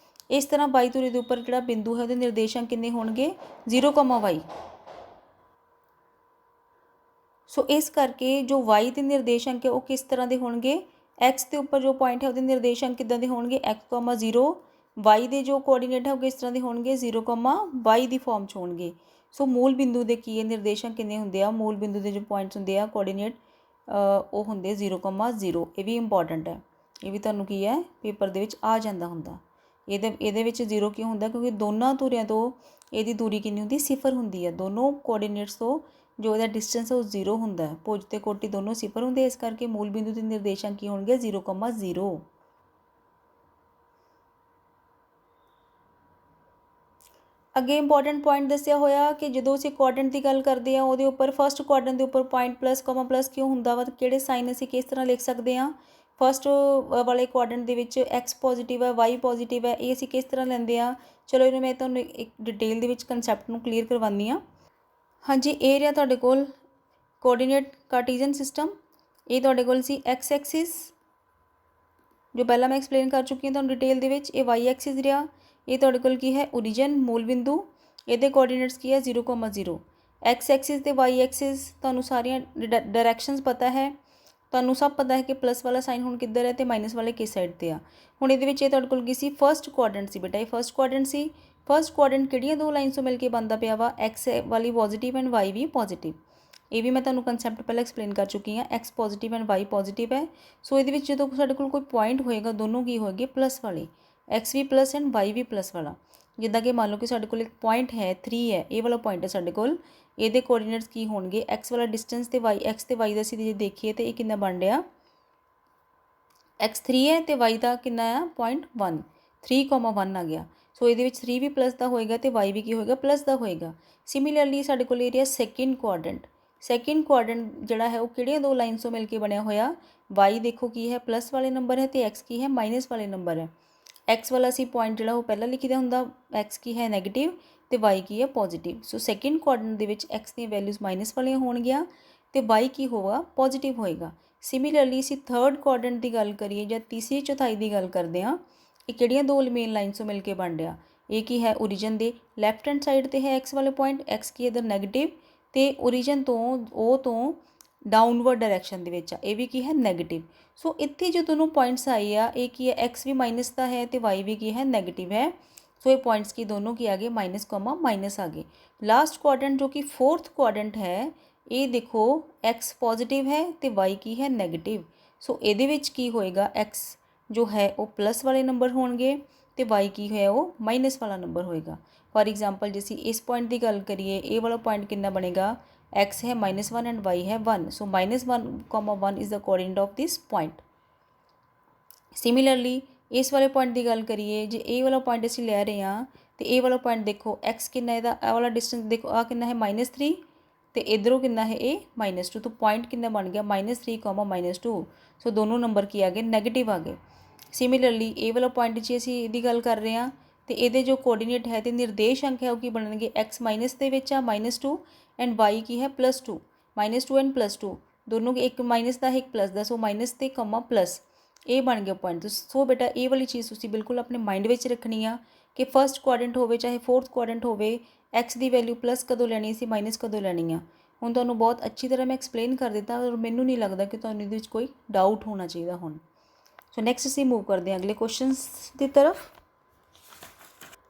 ਇਸ ਤਰ੍ਹਾਂ y ਧੁਰੇ ਦੇ ਉੱਪਰ ਜਿਹੜਾ ਬਿੰਦੂ ਹੈ ਉਹਦੇ ਨਿਰਦੇਸ਼ਾਂਕ ਕਿੰਨੇ ਹੋਣਗੇ 0, y। ਸੋ ਇਸ ਕਰਕੇ ਜੋ y ਦੇ ਨਿਰਦੇਸ਼ਾਂਕ ਹੈ ਉਹ ਕਿਸ ਤਰ੍ਹਾਂ ਦੇ ਹੋਣਗੇ x ਦੇ ਉੱਪਰ ਜੋ ਪੁਆਇੰਟ ਹੈ ਉਹਦੇ ਨਿਰਦੇਸ਼ਾਂਕ ਕਿੱਦਾਂ ਦੇ ਹੋਣਗੇ x, 0। y ਦੇ ਜੋ ਕੋਆਰਡੀਨੇਟ ਹੈ ਉਹ ਕਿਸ ਤਰ੍ਹਾਂ ਦੇ ਹੋਣਗੇ 0, y ਦੀ ਫਾਰਮ 'ਚ ਹੋਣਗੇ। ਸੋ ਮੂਲ ਬਿੰਦੂ ਦੇ ਕੀ ਹੈ ਨਿਰਦੇਸ਼ਾਂਕ ਕਿੰਨੇ ਹੁੰਦੇ ਆ ਮੂਲ ਬਿੰਦੂ ਦੇ ਜੋ ਪੁਆਇੰਟਸ ਹੁੰਦੇ ਆ ਕੋਆਰਡੀਨੇਟ ਉਹ ਹੁੰਦੇ 0, 0। ਇਹ ਵੀ ਇੰਪੋਰਟੈਂਟ ਹੈ, ਇਹ ਵੀ ਤੁਹਾਨੂੰ ਕੀ ਹੈ ਪੇਪਰ ਦੇ ਵਿੱਚ ਆ ਜਾਂਦਾ ਹੁੰਦਾ। ਇਹਦੇ ਵਿੱਚ 0 ਕਿਉਂ ਹੁੰਦਾ ਕਿਉਂਕਿ ਦੋਨਾਂ ਧੁਰਿਆਂ ਤੋਂ ਇਹਦੀ ਦੂਰੀ ਕਿੰਨੀ ਹੁੰਦੀ 0 ਹੁੰਦੀ ਹੈ। ਦੋਨੋਂ ਕੋਆਰਡੀਨੇਟਸ ਤੋਂ ਜੋ ਇਹਦਾ ਡਿਸਟੈਂਸ ਹੈ ਉਹ 0 ਹੁੰਦਾ ਹੈ। ਭੁਜ ਅਤੇ ਕੋਟੀ ਦੋਨੋਂ 0 ਹੁੰਦੇ, ਇਸ ਕਰਕੇ ਮੂਲ ਬਿੰਦੂ ਦੇ ਨਿਰਦੇਸ਼ਾਂਕ ਕੀ ਹੋਣਗੇ 0, 0। ਅੱਗੇ ਇੰਪੋਰਟੈਂਟ ਪੁਆਇੰਟ ਦੱਸਿਆ ਹੋਇਆ ਕਿ ਜਦੋਂ ਅਸੀਂ ਕੁਆਡਰੈਂਟ ਦੀ ਗੱਲ ਕਰਦੇ ਹਾਂ ਉਹਦੇ ਉੱਪਰ ਫਸਟ ਕੁਆਡਰੈਂਟ ਦੇ ਉੱਪਰ ਪੁਆਇੰਟ ਪਲੱਸ ਕਿਉਂ ਹੁੰਦਾ ਵਾ, ਕਿਹੜੇ ਸਾਈਨ ਅਸੀਂ ਕਿਸ ਤਰ੍ਹਾਂ ਲਿਖ ਸਕਦੇ ਹਾਂ। ਫਸਟ ਵਾਲੇ ਕੁਆਡਰੈਂਟ ਦੇ ਵਿੱਚ x ਪੋਜ਼ੀਟਿਵ ਹੈ y ਪੋਜ਼ੀਟਿਵ ਹੈ, ਇਹ ਅਸੀਂ ਕਿਸ ਤਰ੍ਹਾਂ ਲੈਂਦੇ ਹਾਂ। ਚਲੋ ਇਹਨੂੰ ਮੈਂ ਤੁਹਾਨੂੰ ਇੱਕ ਡਿਟੇਲ ਦੇ ਵਿੱਚ ਕਨਸੈਪਟ ਨੂੰ ਕਲੀਅਰ ਕਰਵਾਉਂਦੀ ਹਾਂ। ਹਾਂਜੀ, ਇਹ ਰਿਹਾ ਤੁਹਾਡੇ ਕੋਲ ਕੋਆਰਡੀਨੇਟ ਕਾਰਟੀਜ਼ਨ ਸਿਸਟਮ। ਇਹ ਤੁਹਾਡੇ ਕੋਲ ਸੀ x ਐਕਸਿਸ ਜੋ ਪਹਿਲਾਂ ਮੈਂ ਐਕਸਪਲੇਨ ਕਰ ਚੁੱਕੀ ਹਾਂ ਤੁਹਾਨੂੰ ਡਿਟੇਲ ਦੇ ਵਿੱਚ। ਇਹ y ਐਕਸਿਸ ਰਿਹਾ, ਇਹ ਤੁਹਾਡੇ ਕੋਲ ਕੀ ਹੈ ਓਰੀਜਨ ਮੂਲ ਬਿੰਦੂ, ਇਹਦੇ ਕੋਆਰਡੀਨੇਟਸ ਕੀ ਹੈ 0, 0। x ਐਕਸਿਸ ਤੇ y ਐਕਸਿਸ ਤੁਹਾਨੂੰ ਸਾਰੀਆਂ ਡਾਇਰੈਕਸ਼ਨਸ ਪਤਾ ਹੈ, ਤੁਹਾਨੂੰ ਸਭ ਪਤਾ ਹੈ ਕਿ ਪਲੱਸ ਵਾਲਾ ਸਾਈਨ ਹੁਣ ਕਿੱਧਰ ਹੈ ਅਤੇ ਮਾਈਨਸ ਵਾਲੇ ਕਿਸ ਸਾਈਡ 'ਤੇ ਆ। ਹੁਣ ਇਹਦੇ ਵਿੱਚ ਇਹ ਤੁਹਾਡੇ ਕੋਲ ਕੀ ਸੀ ਫਸਟ ਕੁਆਡਰੈਂਟ ਸੀ ਬੇਟਾ, ਇਹ ਫਸਟ ਕੁਆਡਰੈਂਟ ਸੀ। ਫਸਟ ਕੁਆਡਰੈਂਟ ਕਿਹੜੀਆਂ ਦੋ ਲਾਈਨਸ ਤੋਂ ਮਿਲ ਕੇ ਬਣਦਾ ਪਿਆ ਵਾ x ਵਾਲੀ ਪੋਜ਼ੀਟਿਵ ਐਂਡ y ਵੀ ਪੋਜ਼ੀਟਿਵ। ਇਹ ਵੀ ਮੈਂ ਤੁਹਾਨੂੰ ਕਨਸੈਪਟ ਪਹਿਲਾਂ ਐਕਸਪਲੇਨ ਕਰ ਚੁੱਕੀ ਹਾਂ, x positive and y positive ਹੈ। ਸੋ ਇਹਦੇ ਵਿੱਚ ਜਦੋਂ ਸਾਡੇ ਕੋਲ ਕੋਈ ਪੁਆਇੰਟ ਹੋਏਗਾ ਦੋਨੋਂ ਕੀ ਹੋਏਗੇ ਪਲੱਸ ਵਾਲੇ, x ਵੀ ਪਲੱਸ ਐਂਡ y ਵੀ ਪਲੱਸ ਵਾਲਾ। ਜਿੱਦਾਂ ਕਿ ਮੰਨ ਲਓ ਕਿ ਸਾਡੇ ਕੋਲ ਇੱਕ ਪੁਆਇੰਟ ਹੈ 3 ਹੈ, ਇਹ ਵਾਲਾ ਪੁਆਇੰਟ ਹੈ ਸਾਡੇ ਕੋਲ, ਇਹਦੇ ਕੋਆਰਡੀਨੇਟਸ ਕੀ ਹੋਣਗੇ x ਵਾਲਾ ਡਿਸਟੈਂਸ ਤੇ x ਤੇ y ਦਾ ਅਸੀਂ ਜੇ ਦੇਖੀਏ ਤਾਂ ਇਹ ਕਿੰਨਾ ਬਣ ਰਿਹਾ x 3 ਹੈ ਅਤੇ y ਦਾ ਕਿੰਨਾ ਆ 0.1, 3, 1 ਆ ਗਿਆ। ਸੋ ਇਹਦੇ ਵਿੱਚ 3 ਵੀ ਪਲੱਸ ਦਾ ਹੋਏਗਾ ਅਤੇ y ਵੀ ਕੀ ਹੋਏਗਾ ਪਲੱਸ ਦਾ ਹੋਏਗਾ। ਸਿਮਿਲਰਲੀ ਸਾਡੇ ਕੋਲ area second quadrant. Second quadrant ਜਿਹੜਾ ਹੈ ਉਹ ਕਿਹੜੀਆਂ ਦੋ ਲਾਈਨਸ ਤੋਂ ਮਿਲ ਕੇ ਬਣਿਆ ਹੋਇਆ y ਦੇਖੋ ਕੀ ਹੈ ਪਲੱਸ ਵਾਲੇ ਨੰਬਰ ਹੈ ਅਤੇ x ਕੀ ਹੈ ਮਾਈਨਸ ਵਾਲੇ ਨੰਬਰ ਹੈ। x ਵਾਲਾ ਸੀ ਪੁਆਇੰਟ ਜਿਹੜਾ ਉਹ ਪਹਿਲਾਂ ਲਿਖੀਦਾ ਹੁੰਦਾ, x ਕੀ ਹੈ ਨੈਗੇਟਿਵ ਅਤੇ y ਕੀ ਹੈ ਪੋਜ਼ੀਟਿਵ। ਸੋ ਸੈਕਿੰਡ ਕੁਆਡਰੈਂਟ ਦੇ ਵਿੱਚ x ਦੀਆਂ ਵੈਲਿਊਜ਼ ਮਾਈਨਸ ਵਾਲੀਆਂ ਹੋਣਗੀਆਂ ਅਤੇ y ਕੀ ਹੋਵੇਗਾ ਪੋਜ਼ੀਟਿਵ ਹੋਏਗਾ। ਸਿਮਿਲਰਲੀ ਅਸੀਂ ਥਰਡ ਕੁਆਡਰੈਂਟ ਦੀ ਗੱਲ ਕਰੀਏ ਜਾਂ ਤੀਸਰੀ ਚੌਥਾਈ ਦੀ ਗੱਲ ਕਰਦੇ ਹਾਂ, ਇਹ ਕਿਹੜੀਆਂ ਦੋ ਮੇਨ ਲਾਈਨਸ ਤੋਂ ਮਿਲ ਕੇ ਬਣ ਰਿਹਾ। ਇਹ ਕੀ ਹੈ ਓਰੀਜਨ ਦੇ ਲੈਫਟ ਹੈਂਡ ਸਾਈਡ 'ਤੇ ਹੈ x ਵਾਲੇ ਪੁਆਇੰਟ, x ਕੀ ਇੱਧਰ ਨੈਗੇਟਿਵ ਅਤੇ ਓਰੀਜਨ ਤੋਂ ਡਾਊਨਵਰਡ ਡਾਇਰੈਕਸ਼ਨ ਦੇ ਵਿੱਚ ਆ, ਇਹ ਵੀ ਕੀ ਹੈ ਨੈਗੇਟਿਵ। ਸੋ ਇੱਥੇ ਜੋ ਦੋਨੋਂ ਪੁਆਇੰਟਸ ਆਏ ਆ ਇਹ ਕੀ ਹੈ x ਵੀ ਮਾਈਨਸ ਦਾ ਹੈ ਅਤੇ y ਵੀ ਕੀ ਹੈ ਨੈਗੇਟਿਵ ਹੈ। ਸੋ ਇਹ ਪੁਆਇੰਟਸ ਕੀ ਦੋਨੋਂ ਕੀ ਆ ਗਏ ਮਾਈਨਸ, ਮਾਈਨਸ ਆ ਗਏ। ਲਾਸਟ ਕੁਆਡਰੈਂਟ ਜੋ ਕਿ ਫੋਰਥ ਕੁਆਡਰੈਂਟ ਹੈ ਇਹ ਦੇਖੋ x ਪੋਜ਼ੀਟਿਵ ਹੈ ਅਤੇ y ਕੀ ਹੈ ਨੈਗੇਟਿਵ। ਸੋ ਇਹਦੇ ਵਿੱਚ ਕੀ ਹੋਏਗਾ x ਜੋ ਹੈ ਉਹ ਪਲੱਸ ਵਾਲੇ ਨੰਬਰ ਹੋਣਗੇ ਅਤੇ y ਕੀ ਹੈ ਉਹ ਮਾਈਨਸ ਵਾਲਾ ਨੰਬਰ ਹੋਏਗਾ। ਫਾਰ ਐਗਜ਼ਾਮਪਲ ਜੇ ਅਸੀਂ ਇਸ ਪੁਆਇੰਟ ਦੀ ਗੱਲ ਕਰੀਏ ਇਹ ਵਾਲਾ ਪੁਆਇੰਟ ਕਿੰਨਾ ਬਣੇਗਾ x ਹੈ -1 ਐਂਡ y ਹੈ 1। ਸੋ -1, 1 is the coordinate of this point. Similarly ਇਸ ਵਾਲੇ ਪੁਆਇੰਟ ਦੀ ਗੱਲ ਕਰੀਏ ਜੇ ਇਹ ਵਾਲਾ ਪੁਆਇੰਟ ਅਸੀਂ ਲੈ ਰਹੇ ਹਾਂ ਅਤੇ ਇਹ ਵਾਲਾ ਪੁਆਇੰਟ ਦੇਖੋ x ਕਿੰਨਾ ਇਹਦਾ ਇਹ ਵਾਲਾ ਡਿਸਟੈਂਸ ਦੇਖੋ ਆਹ ਕਿੰਨਾ ਹੈ -3 ਅਤੇ ਇੱਧਰੋਂ ਕਿੰਨਾ ਹੈ ਇਹ -2। ਤਾਂ ਪੁਆਇੰਟ ਕਿੰਨਾ ਬਣ ਗਿਆ -3, -2। ਸੋ ਦੋਨੋਂ ਨੰਬਰ ਕੀ ਆ ਗਏ ਨੈਗੇਟਿਵ ਆ ਗਏ। ਸਿਮਿਲਰਲੀ ਇਹ ਵਾਲਾ ਪੁਆਇੰਟ ਜੇ ਅਸੀਂ ਇਹਦੀ ਗੱਲ ਕਰ ਰਹੇ ਹਾਂ ਅਤੇ ਇਹਦੇ ਜੋ ਕੋਆਰਡੀਨੇਟ ਹੈ ਅਤੇ ਨਿਰਦੇਸ਼ਾਂਕ ਹੈ ਉਹ ਕੀ ਬਣਨਗੇ x ਮਾਈਨਸ ਦੇ ਵਿੱਚ ਆ -2 ਐਂਡ y ਕੀ ਹੈ +2, -2 ਐਂਡ +2 ਦੋਨੋਂ ਇੱਕ ਮਾਈਨਸ ਦਾ ਹੈ ਇੱਕ ਪਲੱਸ ਦਾ। ਸੋ ਮਾਈਨਸ ਅਤੇ ਪਲੱਸ ਇਹ ਬਣ ਗਿਆ ਪੁਆਇੰਟ। ਸੋ ਬੇਟਾ ਇਹ ਵਾਲੀ ਚੀਜ਼ ਤੁਸੀਂ ਬਿਲਕੁਲ ਆਪਣੇ ਮਾਈਂਡ ਵਿੱਚ ਰੱਖਣੀ ਆ ਕਿ ਫਸਟ ਕੁਆਡਰੈਂਟ ਹੋਵੇ ਚਾਹੇ ਫੋਰਥ ਕੁਆਡਰੈਂਟ ਹੋਵੇ x ਦੀ ਵੈਲਿਊ ਪਲੱਸ ਕਦੋਂ ਲੈਣੀ ਸੀ ਮਾਈਨਸ ਕਦੋਂ ਲੈਣੀ ਆ। ਹੁਣ ਤੁਹਾਨੂੰ ਬਹੁਤ ਅੱਛੀ ਤਰ੍ਹਾਂ ਮੈਂ ਐਕਸਪਲੇਨ ਕਰ ਦਿੱਤਾ ਔਰ ਮੈਨੂੰ ਨਹੀਂ ਲੱਗਦਾ ਕਿ ਤੁਹਾਨੂੰ ਇਹਦੇ ਵਿੱਚ ਕੋਈ ਡਾਊਟ ਹੋਣਾ ਚਾਹੀਦਾ ਹੁਣ। ਸੋ ਨੈਕਸਟ ਅਸੀਂ ਮੂਵ ਕਰਦੇ ਹਾਂ ਅਗਲੇ ਕੁਐਸਚਨਸ ਦੀ ਤਰਫ।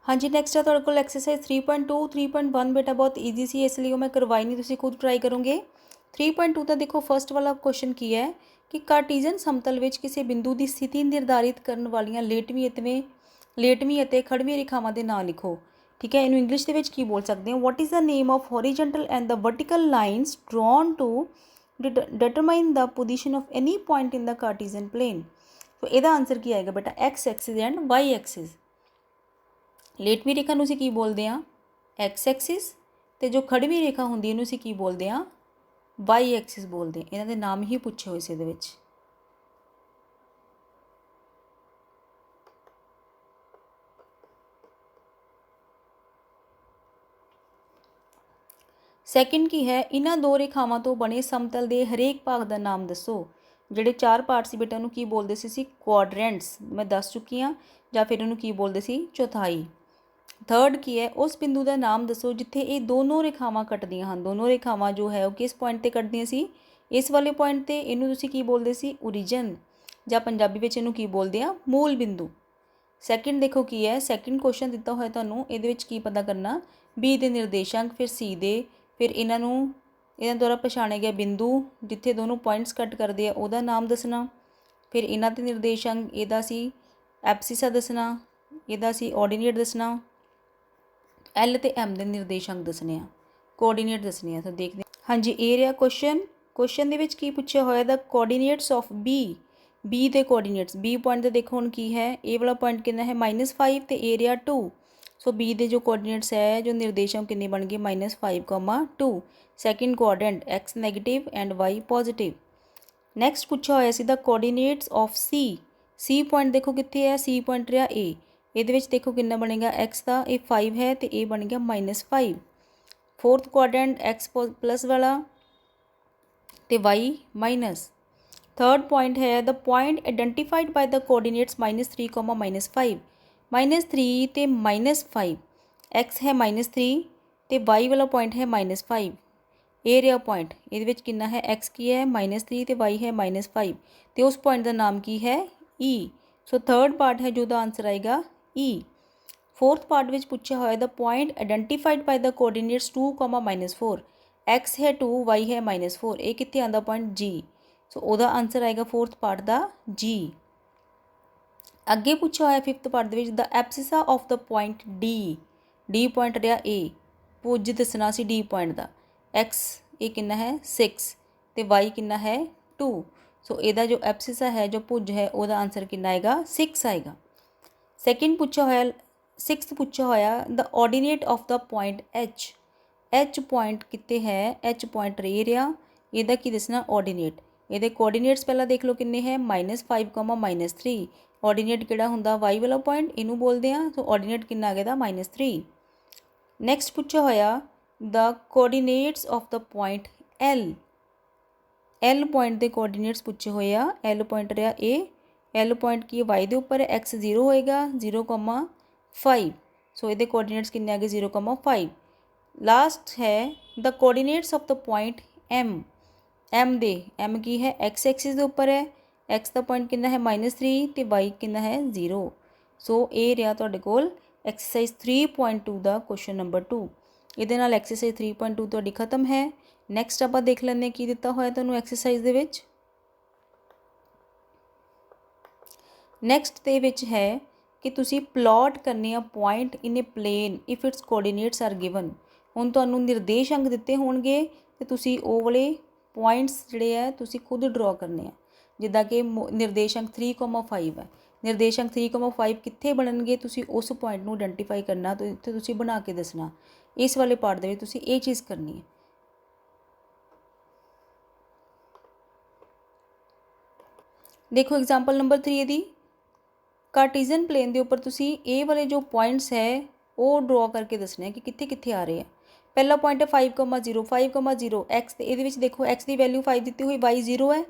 ਹਾਂਜੀ, ਨੈਕਸਟ ਹੈ ਤੁਹਾਡੇ ਕੋਲ ਐਕਸਰਸਾਈਜ਼ 3.2 3.1 ਬੇਟਾ ਬਹੁਤ ਈਜ਼ੀ ਸੀ ਇਸ ਲਈ ਉਹ ਮੈਂ ਕਰਵਾਈ ਨਹੀਂ, ਤੁਸੀਂ ਖੁਦ ਟਰਾਈ ਕਰੋਗੇ। 3.2 ਤਾਂ ਦੇਖੋ ਫਸਟ ਵਾਲਾ ਕੁਐਸਚਨ ਕੀ ਹੈ ਕਿ ਕਾਰਟੀਜ਼ਨ ਸਮਤਲ ਵਿੱਚ ਕਿਸੇ ਬਿੰਦੂ ਦੀ ਸਥਿਤੀ ਨਿਰਧਾਰਿਤ ਕਰਨ ਵਾਲੀਆਂ ਲੇਟਵੀਂ ਅਤੇ ਖੜਵੀਂ ਰੇਖਾਵਾਂ ਦੇ ਨਾਂ ਲਿਖੋ। ਠੀਕ ਹੈ, ਇਹਨੂੰ ਇੰਗਲਿਸ਼ ਦੇ ਵਿੱਚ ਕੀ ਬੋਲ ਸਕਦੇ ਹਾਂ what is the name of horizontal and the vertical lines drawn to determine the position of any point in the Cartesian plane. So ਇਹਦਾ ਆਨਸਰ ਕੀ ਆਏਗਾ ਬੇਟਾ x axis and y axis. ਲੇਟਵੀਂ ਰੇਖਾ ਨੂੰ ਅਸੀਂ ਕੀ ਬੋਲਦੇ ਹਾਂ x ਐਕਸਿਸ ਅਤੇ ਜੋ ਖੜਵੀਂ ਰੇਖਾ ਹੁੰਦੀ ਇਹਨੂੰ ਅਸੀਂ ਕੀ ਬੋਲਦੇ ਹਾਂ y ਐਕਸਿਸ ਬੋਲਦੇ ਹਾਂ। ਇਹਨਾਂ ਦੇ ਨਾਮ ਹੀ ਪੁੱਛੇ ਹੋਏ ਸੀ ਇਹਦੇ ਵਿੱਚ। ਸੈਕਿੰਡ ਕੀ ਹੈ, ਇਹਨਾਂ ਦੋ ਰੇਖਾਵਾਂ ਤੋਂ ਬਣੇ ਸਮਤਲ ਦੇ ਹਰੇਕ ਭਾਗ ਦਾ ਨਾਮ ਦੱਸੋ। ਜਿਹੜੇ 4 ਪਾਰਟ ਸੀ ਬੇਟਾ ਉਹਨੂੰ ਕੀ ਬੋਲਦੇ ਸੀ ਕੁਆਡਰੈਂਟਸ, ਮੈਂ ਦੱਸ ਚੁੱਕੀ ਹਾਂ, ਜਾਂ ਫਿਰ ਉਹਨੂੰ ਕੀ ਬੋਲਦੇ ਸੀ ਚੌਥਾਈ। ਥਰਡ ਕੀ ਹੈ, ਉਸ ਬਿੰਦੂ ਦਾ ਨਾਮ ਦੱਸੋ ਜਿੱਥੇ ਇਹ ਦੋਨੋਂ ਰੇਖਾਵਾਂ ਕੱਟਦੀਆਂ ਹਨ। ਦੋਨੋਂ ਰੇਖਾਵਾਂ ਜੋ ਹੈ ਉਹ ਕਿਸ ਪੁਆਇੰਟ ਤੇ ਕੱਟਦੀਆਂ ਸੀ, ਇਸ ਵਾਲੇ ਪੁਆਇੰਟ ਤੇ। ਇਹਨੂੰ ਤੁਸੀਂ ਕੀ ਬੋਲਦੇ ਸੀ ਓਰੀਜਨ, ਜਾਂ ਪੰਜਾਬੀ ਵਿੱਚ ਇਹਨੂੰ ਕੀ ਬੋਲਦੇ ਆ ਮੂਲ ਬਿੰਦੂ। ਸੈਕਿੰਡ ਦੇਖੋ ਕੀ ਹੈ, ਸੈਕਿੰਡ ਕੁਐਸਚਨ ਦਿੱਤਾ ਹੋਇਆ ਤੁਹਾਨੂੰ, ਇਹਦੇ ਵਿੱਚ ਕੀ ਪਤਾ ਕਰਨਾ, ਬੀ ਦੇ ਨਿਰਦੇਸ਼ਾਂਕ, ਫਿਰ ਸੀ ਦੇ, ਫਿਰ ਇਹਨਾਂ ਦੁਆਰਾ ਪਛਾਣੇ ਗਏ ਬਿੰਦੂ ਜਿੱਥੇ ਦੋਨੋਂ ਪੁਆਇੰਟਸ ਕੱਟ ਕਰਦੇ ਆ ਉਹਦਾ ਨਾਮ ਦੱਸਣਾ, ਫਿਰ ਇਹਨਾਂ ਦੇ ਨਿਰਦੇਸ਼ਾਂਕ, ਇਹਦਾ ਸੀ ਐਬਸਿਸਾ ਦੱਸਣਾ, ਇਹਦਾ ਸੀ ਆਰਡੀਨੇਟ ਦੱਸਣਾ, ਐਲ ਤੇ ਐਮ ਦੇ ਨਿਰਦੇਸ਼ਾਂਕ ਦੱਸਣੇ ਆ, ਕੋਆਰਡੀਨੇਟ ਦੱਸਣੇ ਆ। ਤਾਂ ਦੇਖਦੇ ਹਾਂਜੀ, ਇਹ ਰਿਹਾ ਕੁਐਸਚਨ ਦੇ ਵਿੱਚ ਕੀ ਪੁੱਛਿਆ ਹੋਇਆ, ਦਾ ਕੋਆਰਡੀਨੇਟਸ ਆਫ ਬੀ ਦੇ ਕੋਆਰਡੀਨੇਟਸ। ਬੀ ਪੁਆਇੰਟ ਤੇ ਦੇਖੋ ਹੁਣ ਕੀ ਹੈ, ਇਹ ਵਾਲਾ ਪੁਆਇੰਟ ਕਿੰਨਾ ਹੈ -5 ਤੇ ਏਰੀਆ 2। ਸੋ ਬੀ ਦੇ ਜੋ ਕੋਆਰਡੀਨੇਟਸ ਹੈ, ਜੋ ਨਿਰਦੇਸ਼ਾਂਕ ਕਿੰਨੇ ਬਣ ਗਏ -5, 2। Second quadrant x negative and y positive. Next ਪੁੱਛਿਆ ਹੋਇਆ ਸੀ ਦਾ ਕੋਆਰਡੀਨੇਟਸ ਆਫ ਸੀ ਪੁਆਇੰਟ ਦੇਖੋ ਕਿੱਥੇ ਹੈ, ਸੀ ਪੁਆਇੰਟ ਰਿਹਾ A। ਇਹਦੇ ਵਿੱਚ ਦੇਖੋ ਕਿੰਨਾ ਬਣੇਗਾ x ਦਾ, ਇਹ 5 ਹੈ ਤੇ ਇਹ ਬਣ ਗਿਆ -5। ਫੋਰਥ ਕੁਆਡਰੈਂਟ x ਪਲੱਸ ਵਾਲਾ ਤੇ y ਮਾਈਨਸ। ਥਰਡ ਪੁਆਇੰਟ ਹੈ, ਦਾ ਪੁਆਇੰਟ ਆਈਡੈਂਟੀਫਾਈਡ ਬਾਈ ਦਾ ਕੋਆਰਡੀਨੇਟਸ -3, -5। -3 ਤੇ -5, x ਹੈ -3 ਤੇ y ਵਾਲਾ ਪੁਆਇੰਟ ਹੈ -5। ਇਹ ਰਿਹਾ ਪੁਆਇੰਟ, ਇਹਦੇ ਵਿੱਚ ਕਿੰਨਾ ਹੈ, x ਕੀ ਹੈ -3 ਤੇ y ਹੈ -5, ਤੇ ਉਸ ਪੁਆਇੰਟ ਦਾ ਨਾਮ ਕੀ ਹੈ E। ਸੋ ਥਰਡ ਪਾਰਟ ਹੈ ਜੋ ਦਾ ਆਨਸਰ ਆਏਗਾ E। ਫੋਰਥ ਪਾਰਟ ਵਿੱਚ ਪੁੱਛਿਆ ਹੋਇਆ, ਦਾ ਪੁਆਇੰਟ ਆਈਡੈਂਟੀਫਾਈਡ ਬਾਈ ਦਾ ਕੋਆਰਡੀਨੇਟਸ 2, -4। x ਹੈ 2, y ਹੈ -4, ਇਹ ਕਿੱਥੇ ਆਉਂਦਾ ਪੁਆਇੰਟ G। ਸੋ ਉਹਦਾ ਆਨਸਰ ਆਏਗਾ ਫੋਰਥ ਪਾਰਟ ਦਾ G। ਅੱਗੇ ਪੁੱਛਿਆ ਹੋਇਆ ਫਿਫਥ ਪਾਰਟ ਦੇ ਵਿੱਚ, ਦਾ ਐਬਸਿਸਾ ਆਫ ਦਾ ਪੁਆਇੰਟ D ਪੁਆਇੰਟ ਰਿਹਾ A, ਭੁਜ ਦੱਸਣਾ ਸੀ D ਪੁਆਇੰਟ ਦਾ। x ਇਹ ਕਿੰਨਾ ਹੈ 6 ਤੇ y ਕਿੰਨਾ ਹੈ 2। ਸੋ ਇਹਦਾ ਜੋ ਐਬਸਿਸਾ ਹੈ, ਜੋ ਭੁਜ ਹੈ, ਉਹਦਾ ਆਨਸਰ ਕਿੰਨਾ ਆਏਗਾ 6 ਆਏਗਾ। ਸੈਕਿੰਡ ਪੁੱਛਿਆ ਹੋਇਆ, ਸਿਕਸਥ ਪੁੱਛਿਆ ਹੋਇਆ, ਦਾ ਆਰਡੀਨੇਟ ਆਫ ਦਾ ਪੁਆਇੰਟ H ਪੁਆਇੰਟ ਕਿੱਥੇ ਹੈ, H ਪੁਆਇੰਟ ਰੇ ਰਿਹਾ, ਇਹਦਾ ਕੀ ਦੱਸਣਾ ਆਰਡੀਨੇਟ। ਇਹਦੇ ਕੋਆਰਡੀਨੇਟਸ ਪਹਿਲਾਂ ਦੇਖ ਲਓ ਕਿੰਨੇ ਹੈ -5, -3। ਆਰਡੀਨੇਟ ਕਿਹੜਾ ਹੁੰਦਾ y ਵਾਲਾ ਪੁਆਇੰਟ, ਇਹਨੂੰ ਬੋਲਦੇ ਆ। ਸੋ ਆਰਡੀਨੇਟ ਕਿੰਨਾ ਆ ਗਿਆ ਦਾ -3। ਨੈਕਸਟ ਪੁੱਛਿਆ ਹੋਇਆ, ਦਾ ਕੋਆਰਡੀਨੇਟਸ ਆਫ ਦਾ ਪੁਆਇੰਟ L ਪੁਆਇੰਟ ਦੇ ਕੋਆਰਡੀਨੇਟਸ ਪੁੱਛੇ ਹੋਏ ਆ। L ਪੁਆਇੰਟ ਰਿਹਾ A, L ਪੁਆਇੰਟ ਕੀ y ਦੇ ਉੱਪਰ ਹੈ, x 0 ਹੋਏਗਾ 0,5। ਸੋ ਇਹਦੇ ਕੋਆਰਡੀਨੇਟਸ ਕਿੰਨੇ ਆ ਗਏ 0,5। ਲਾਸਟ ਹੈ, ਦਾ ਕੋਆਰਡੀਨੇਟਸ ਆਫ ਦਾ ਪੁਆਇੰਟ M ਦੇ, M ਕੀ ਹੈ x ਐਕਸਿਸ ਦੇ ਉੱਪਰ ਹੈ, x ਦਾ ਪੁਆਇੰਟ ਕਿੰਨਾ ਹੈ -3 ਤੇ y ਕਿੰਨਾ ਹੈ 0। ਸੋ ਇਹ ਰਿਹਾ ਤੁਹਾਡੇ ਕੋਲ ਐਕਸਰਸਾਈਜ਼ 3.2 ਦਾ ਕੁਐਸਚਨ ਨੰਬਰ 2। ਇਹਦੇ ਨਾਲ ਐਕਸਰਸਾਈਜ਼ 3.2 ਤੁਹਾਡੀ ਖਤਮ ਹੈ। ਨੈਕਸਟ ਆਪਾਂ ਦੇਖ ਲੈਂਦੇ ਹਾਂ ਕੀ ਦਿੱਤਾ ਹੋਇਆ ਤੁਹਾਨੂੰ ਐਕਸਰਸਾਈਜ਼ ਦੇ ਵਿੱਚ। ਨੈਕਸਟ ਦੇ ਵਿੱਚ ਹੈ ਕਿ ਤੁਸੀਂ ਪਲਾਟ ਕਰਨੇ ਆ point in a plane if its coordinates are given. ਹੁਣ ਤੁਹਾਨੂੰ ਨਿਰਦੇਸ਼ਾਂਕ ਦਿੱਤੇ ਹੋਣਗੇ ਤੇ ਤੁਸੀਂ ਉਹ ਵਾਲੇ ਪੁਆਇੰਟਸ ਜਿਹੜੇ ਹੈ ਤੁਸੀਂ ਖੁਦ ਡਰਾ ਕਰਨੇ ਆ। ਜਿੱਦਾਂ ਕਿ ਨਿਰਦੇਸ਼ਾਂਕ 3,5 ਹੈ, ਨਿਰਦੇਸ਼ਾਂਕ 3,5 ਕਿੱਥੇ ਬਣਨਗੇ, ਤੁਸੀਂ ਉਸ ਪੁਆਇੰਟ ਨੂੰ ਆਇਡੈਂਟੀਫਾਈ ਕਰਨਾ ਤੇ ਇੱਥੇ ਤੁਸੀਂ ਬਣਾ ਕੇ ਦੱਸਣਾ। ਇਸ ਵਾਲੇ ਪਾਰਟ ਦੇ ਵਿੱਚ ਤੁਸੀਂ ਇਹ ਚੀਜ਼ ਕਰਨੀ ਹੈ। ਦੇਖੋ ਐਗਜ਼ਾਮਪਲ ਨੰਬਰ 3 ਇਹਦੀ, ਕਾਰਟੀਜ਼ਨ ਪਲੇਨ ਦੇ ਉੱਪਰ ਤੁਸੀਂ ਇਹ ਵਾਲੇ ਜੋ ਪੁਆਇੰਟਸ ਹੈ ਉਹ ਡਰਾ ਕਰਕੇ ਦੱਸਣੇ ਕਿ ਕਿੱਥੇ ਕਿੱਥੇ ਆ ਰਹੇ ਆ। ਪਹਿਲਾ ਪੁਆਇੰਟ ਹੈ 5,0 5,0 x, ਤੇ ਇਹਦੇ ਵਿੱਚ ਦੇਖੋ x ਦੀ ਵੈਲਿਊ 5 ਦਿੱਤੀ ਹੋਈ, y 0 ਹੈ।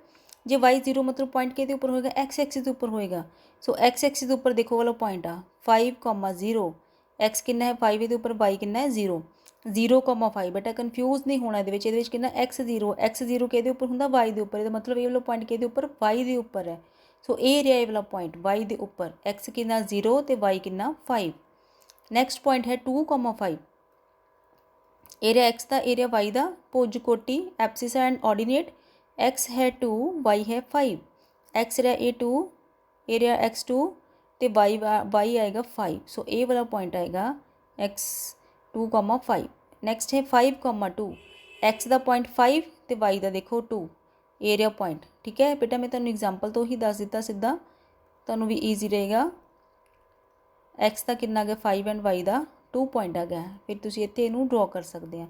ਜੇ y 0 ਮਤਲਬ ਪੁਆਇੰਟ ਕਿਹਦੇ ਉੱਪਰ ਹੋਏਗਾ, x ਐਕਸਿਸ ਦੇ ਉੱਪਰ ਹੋਏਗਾ। ਸੋ x ਐਕਸਿਸ ਦੇ ਉੱਪਰ ਦੇਖੋ ਵਾਲਾ ਪੁਆਇੰਟ ਆ 5,0, x ਕਿੰਨਾ ਹੈ 5, ਇਹਦੇ ਉੱਪਰ y ਕਿੰਨਾ ਹੈ 0, 0,5। ਬੇਟਾ ਕਨਫਿਊਜ਼ ਨਹੀਂ ਹੋਣਾ ਇਹਦੇ ਵਿੱਚ ਕਿੰਨਾ x0 ਕਿਹਦੇ ਉੱਪਰ ਹੁੰਦਾ y ਦੇ ਉੱਪਰ, ਇਹਦਾ ਮਤਲਬ ਇਹ ਵਾਲਾ ਪੁਆਇੰਟ ਕਿਹਦੇ ਉੱਪਰ y ਦੇ ਉੱਪਰ ਹੈ। ਸੋ ਇਹ ਰਿਹਾ ਇਹ ਵਾਲਾ ਪੁਆਇੰਟ y ਦੇ ਉੱਪਰ, x ਕਿੰਨਾ 0 ਤੇ y ਕਿੰਨਾ 5। ਨੈਕਸਟ ਪੁਆਇੰਟ ਹੈ 2,5, ਏਰੀਆ x ਦਾ ਏਰੀਆ y ਦਾ, ਭੁਜ ਕੋਟੀ ਐਬਸਿਸਾ ਐਂਡ ਆਰਡੀਨੇਟ। x ਹੈ 2, y ਹੈ 5, x ਰਿਹਾ a2, ਏਰੀਆ x2 ਤੇ y ਆਏਗਾ 5। ਸੋ ਇਹ ਵਾਲਾ ਪੁਆਇੰਟ ਆਏਗਾ x 2,5। ਨੈਕਸਟ ਹੈ 5,2, x ਦਾ ਪੁਆਇੰਟ 5 ਤੇ y ਦਾ ਦੇਖੋ 2, ਏਰੀਆ ਪੁਆਇੰਟ। ਠੀਕ ਹੈ ਬੇਟਾ, ਮੈਂ ਤੁਹਾਨੂੰ ਐਗਜ਼ਾਮਪਲ ਤੋਂ ਹੀ ਦੱਸ ਦਿੱਤਾ ਸਿੱਧਾ, ਤੁਹਾਨੂੰ ਵੀ ਈਜ਼ੀ ਰਹੇਗਾ। x ਦਾ ਕਿੰਨਾ ਆ ਗਿਆ 5 ਐਂਡ y ਦਾ 2 ਪੁਆਇੰਟ ਆ ਗਿਆ, ਫਿਰ ਤੁਸੀਂ ਇੱਥੇ ਇਹਨੂੰ ਡਰਾ ਕਰ ਸਕਦੇ ਆ।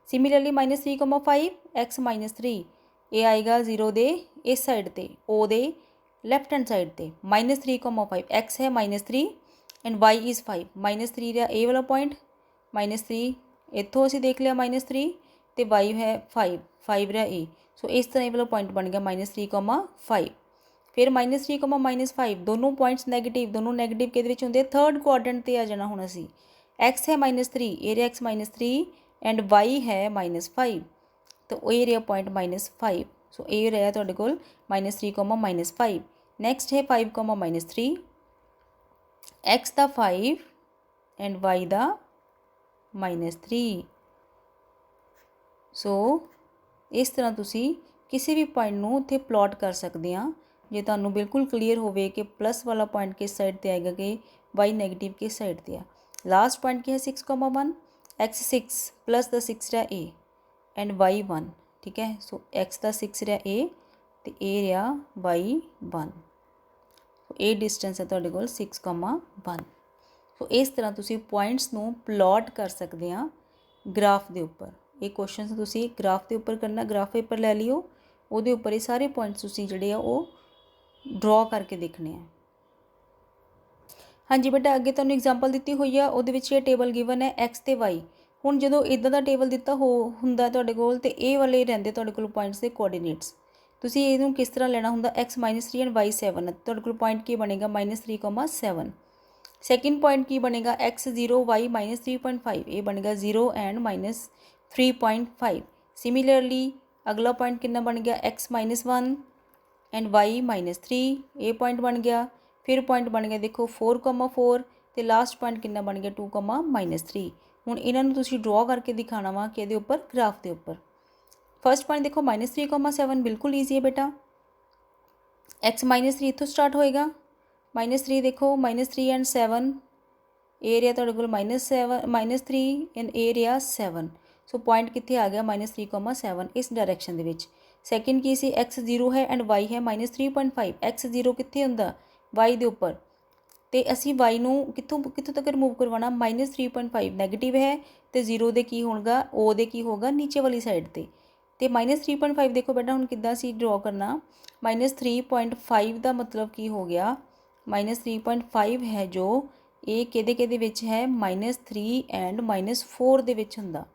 ਸਿਮਿਲਰਲੀ -3,5 x -3, ਇਹ ਆਏਗਾ 0 ਦੇ ਇਸ ਸਾਈਡ ਤੇ, o ਦੇ ਲੈਫਟ ਹੈਂਡ ਸਾਈਡ ਤੇ। -3,5 x ਹੈ -3 ਐਂਡ y ਇਜ਼ 5, -3 ਰਿਹਾ ਇਹ ਵਾਲਾ ਪੁਆਇੰਟ, -3 ਇੱਥੋਂ ਅਸੀਂ ਦੇਖ ਲਿਆ -3, तो y है 5 5 रहा ए। सो इस तरह ये वाला पॉइंट बन गया -3,5। फिर -3,-5 दोनों पॉइंट्स नैगेटिव, दोनों नैगेटिव के होंगे, थर्ड क्वाड्रेंट ते आ जाना हुण असी। एक्स है -3, एरिया x -3 एंड y है -5, तो ये रहा पॉइंट -5। सो ये रहा तुहाडे कोल -3,-5। नैक्सट है 5,-3, एक्स का 5 एंड y का -3। सो इस तरह तुसी किसी भी पॉइंट नूं उत्थे प्लॉट कर सकते हैं। जे तुहानूं बिल्कुल क्लीयर होवे कि प्लस वाला पॉइंट किस साइड ते आएगा कि y नैगेटिव किस साइड ते आ। लास्ट पॉइंट क्या है 6,1, एक्स 6 प्लस द 6 रहा ए एंड y 1, ठीक है। सो एक्स का 6 रहा ए तो ए रहा y 1। ये डिस्टेंस है तुहाडे कोल 6,1। सो इस तरह तुसी पॉइंट्स नूं प्लॉट कर सकते हैं ग्राफ के उपर। ये क्वेश्चन तुसी ग्राफ के उपर करना, ग्राफ पेपर लै लियो, उहदे उपर ये सारे पॉइंट्स तुसी जिहड़े आ वो ड्रॉ करके देखने हैं। हाँ जी बेटा, अगे तुहानूं एग्जाम्पल दी हुई है, उहदे विच ये टेबल गिवन है एक्स ते वाई। हुण जदों इदां दा टेबल दिता हुंदा तुहाडे कोल ते ये वाले रहिंदे तुहाडे कोल पॉइंट्स के कोआर्डीनेट्स। तुसी इहनूं किस तरह लेना हुंदा, x -3 एंड y 7, तुहाडे कोल पॉइंट की बनेगा -3,7। सैकेंड पॉइंट की बनेगा x 0 y -3.5, ये बनेगा 0 एंड -3.5। सिमिलरली अगला पॉइंट कितना बन गया x -1 एंड y -3, ये पॉइंट बन गया। फिर पॉइंट बन गया देखो 4,4 तो लास्ट पॉइंट कितना बन गया 2,-3। हुण इन्हां नूं तुसीं ड्रॉ करके दिखाना वा कि इहदे उपर ग्राफ के उपर। फर्स्ट पॉइंट देखो -3,7 बिल्कुल ईजी है बेटा। x -3 इत्थों स्टार्ट होएगा, -3 देखो -3 एंड 7, ए रहा तुहाडे कोल -3 एंड ए रहा 7। सो पॉइंट कित्थे आ गया -3,7 इस डायरैक्शन दे विच। सैकेंड की सी x 0 है एंड y है -3.5। x 0 कित्थे हुंदा y दे उपर, तो असी y नूं कित्थों तक रिमूव करवाना, -3.5 नैगेटिव है तो 0 दे की होगा ओ दे की होगा नीचे वाली साइड ते। तो -3.5 देखो बेटा हुण किद्दां असीं ड्रॉ करना, -3.5 का मतलब की हो गया, -3.5 है जो ये किहदे विच है -3 एंड -4 दे विच हुंदा।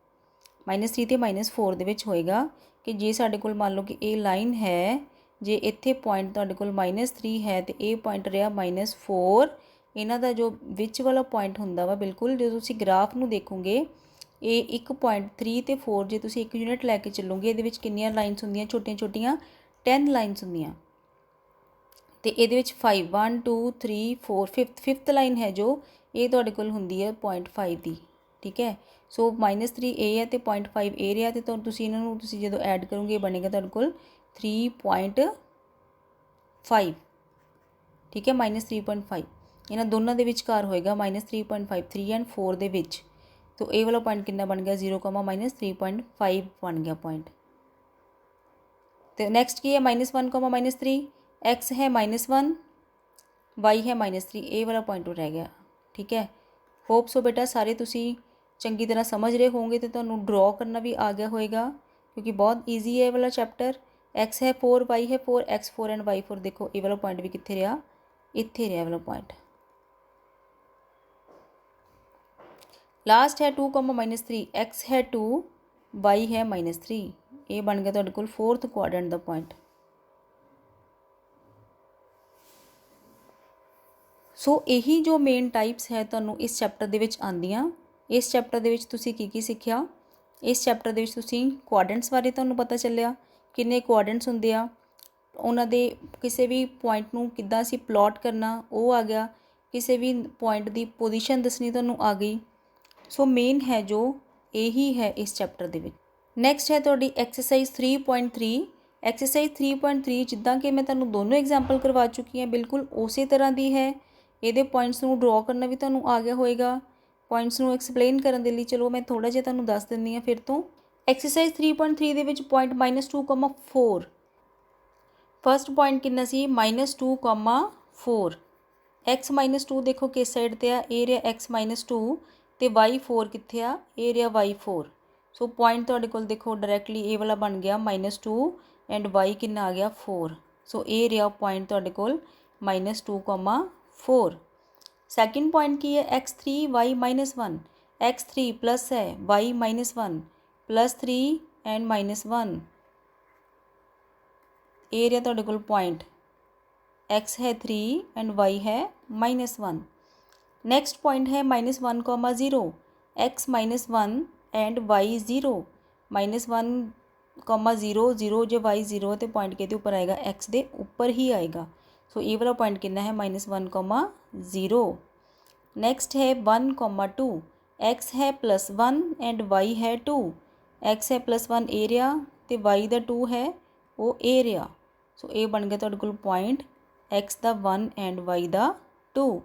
-3 ते -4 दे विच होएगा कि जे साडे कोल मान लो कि ये लाइन है, जे इत्थे पॉइंट तुहाडे कोल -3 है तो ये पॉइंट रहा -4, इन्हां दा जो विच वाला पॉइंट हुंदा वा बिल्कुल जो तुसीं ग्राफ नूं देखोगे ये 1.3 ते 4 जे तुसीं एक यूनिट लैके चलोगे इहदे विच कितनियां लाइन्स हुंदियां छोटियां छोटियां 10 लाइन्स हुंदियां। तो ये 5 1 2 3 4 फिफ्थ लाइन है जो ये तुहाडे कोल हुंदी है 0.5 की, ठीक है। सो -3 ए है तो 0.5 ए रहा तो तुसीं इन्हां नूं तुसीं जदों ऐड करोगे बनेगा तुहाडे कोल 3.5, ठीक है। -3.5 इन्हां दोनों के विचकार होएगा -3.5, 3 एंड 4 दे विच। तो ये वाला पॉइंट कितना बन गया 0, -3.5 बन गया पॉइंट। तो नैक्सट की है -1, -3, x है -1 y है -3, ये वाला पॉइंट रह गया, ठीक है। होप सो बेटा सारे तुसी चंगी तरह समझ रहे होंगे तो तुहानूं ड्रॉ करना भी आ गया होएगा क्योंकि बहुत ईजी है ये वाला चैप्टर। x है 4 y है 4, x 4 एंड y 4, देखो ये वाला पॉइंट भी कित्थे रहा, इत्थे रहा वाला पॉइंट। लास्ट है 2, -3, x है 2 y है -3, ये बन गया तुहाडे कोल फोर्थ क्वाड्रेंट दा पॉइंट। सो यही जो मेन टाइप्स है तुहानूं इस चैप्टर दे विच आंदियां। इस चैप्टर दे विच तुसीं की सीखिया, इस चैप्टर दे विच तुसीं क्वाड्रेंट्स बारे तुहानूं पता चलिया, किन्ने क्वाड्रेंट्स हुंदे आ, उन्हां दे किसी भी पॉइंट नूं किद्दां असीं प्लॉट करना वो आ गया, किसी भी पॉइंट दी पोजीशन दसनी तुहानूं आ गई। सो मेन है जो यही है इस चैप्टर दे विच। नैक्सट है तुहाडी एक्सरसाइज 3.3। एक्सरसाइज 3.3 जिद्दां कि मैं तुहानूं दोनों एग्जाम्पल करवा चुकी हैं बिल्कुल उसी तरह दी है। ये पॉइंट्स नूं ड्रॉ करना भी तुहानूं आ गया होएगा। पॉइंट्स नूं एक्सप्लेन करन दे लई चलो मैं थोड़ा जिहा तुहानूं दस दिंदी हां फिर तो। Exercise 3.3 they which point -2,4, first point कितना सी -2,4, x -2 देखो किस साइड ते आ, ए रहा x -2 ते y 4 कित्थे आ, ए रहा y 4। सो पॉइंट तुहाडे कोल देखो डायरैक्टली ए वाला बन गया -2 एंड y कितना आ गया 4। सो ए रहा पॉइंट तुहाडे कोल -2,4। सैकेंड पॉइंट की है x3 y -1, x3 प्लस है y -1 +3 एंड -1 एरिया तुहाडे कोल पॉइंट x है 3 एंड y है -1। नैक्सट पॉइंट है -1, 0 x -1 एंड y 0 -1, 0 0 जो y 0 तो पॉइंट के उपर आएगा x के उपर ही आएगा। सो ये वाला पॉइंट कितना है -1, 0। नैक्सट है 1, 2 x है +1 एंड y है 2। x है +1 एरिया तो y का 2 है वो एरिया। सो ये बन गया तुहाडे कोल पॉइंट x का 1 एंड y का 2।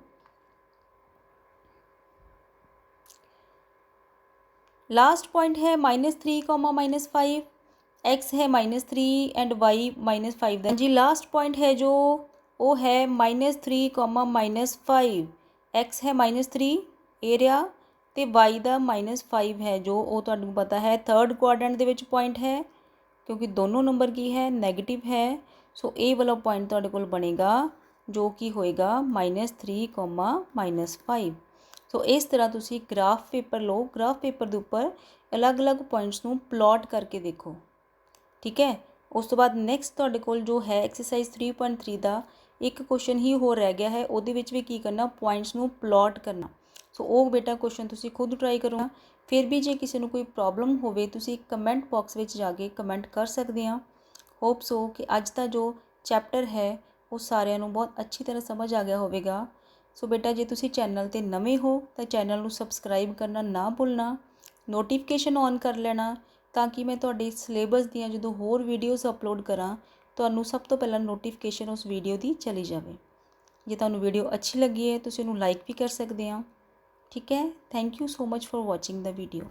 लास्ट पॉइंट है -3, -5 x है -3 एंड y -5 जी। लास्ट पॉइंट है जो वो है -3, -5 x है -3 एरिया तो y का -5 है जो वो तुहानू पता है third quadrant they which point है क्योंकि दोनों नंबर की है नैगेटिव है। सो ये वाला पॉइंट तुहाडे कोल बनेगा जो कि होएगा -3, -5। सो इस तरह तुसी ग्राफ पेपर लो, ग्राफ पेपर के उपर अलग अलग पॉइंट्स नू प्लॉट करके देखो, ठीक है। उस तो बाद नैक्सट तुहाडे कोल जो है एक्सरसाइज 3.3 का एक क्वेश्चन ही हो रह गया है, उहदे विच भी की करना पॉइंट्स नू प्लॉट करना। सो वो बेटा क्वेश्चन तुसी खुद ट्राई करो। फिर भी जे किसी नू कोई प्रॉब्लम होवे तुसी कमेंट बॉक्स विच जाके कमेंट कर सकते हैं। होप सो कि अज का जो चैप्टर है वो सारिਆਂ ਨੂੰ बहुत अच्छी तरह समझ आ गया होवेगा। सो बेटा जे तुसी चैनल ते नवे हो तो चैनल ਨੂੰ सबसक्राइब करना ना भुलना, नोटिफिकेशन ऑन कर लेना ताकि मैं तुहाडे सिलेबस ਦੀਆਂ ਜਦੋਂ ਹੋਰ ਵੀਡੀਓਜ਼ ਅਪਲੋਡ ਕਰਾਂ ਤੁਹਾਨੂੰ ਸਭ ਤੋਂ ਪਹਿਲਾਂ ਨੋਟੀਫਿਕੇਸ਼ਨ ਉਸ ਵੀਡੀਓ ਦੀ ਚਲੀ ਜਾਵੇ। ਜੇ ਤੁਹਾਨੂੰ ਵੀਡੀਓ ਅੱਛੀ ਲੱਗੀ ਹੈ ਤੁਸੀਂ ਇਹਨੂੰ ਲਾਈਕ ਵੀ ਕਰ ਸਕਦੇ ਆ, ਠੀਕ ਹੈ। Thank you so much for watching the video.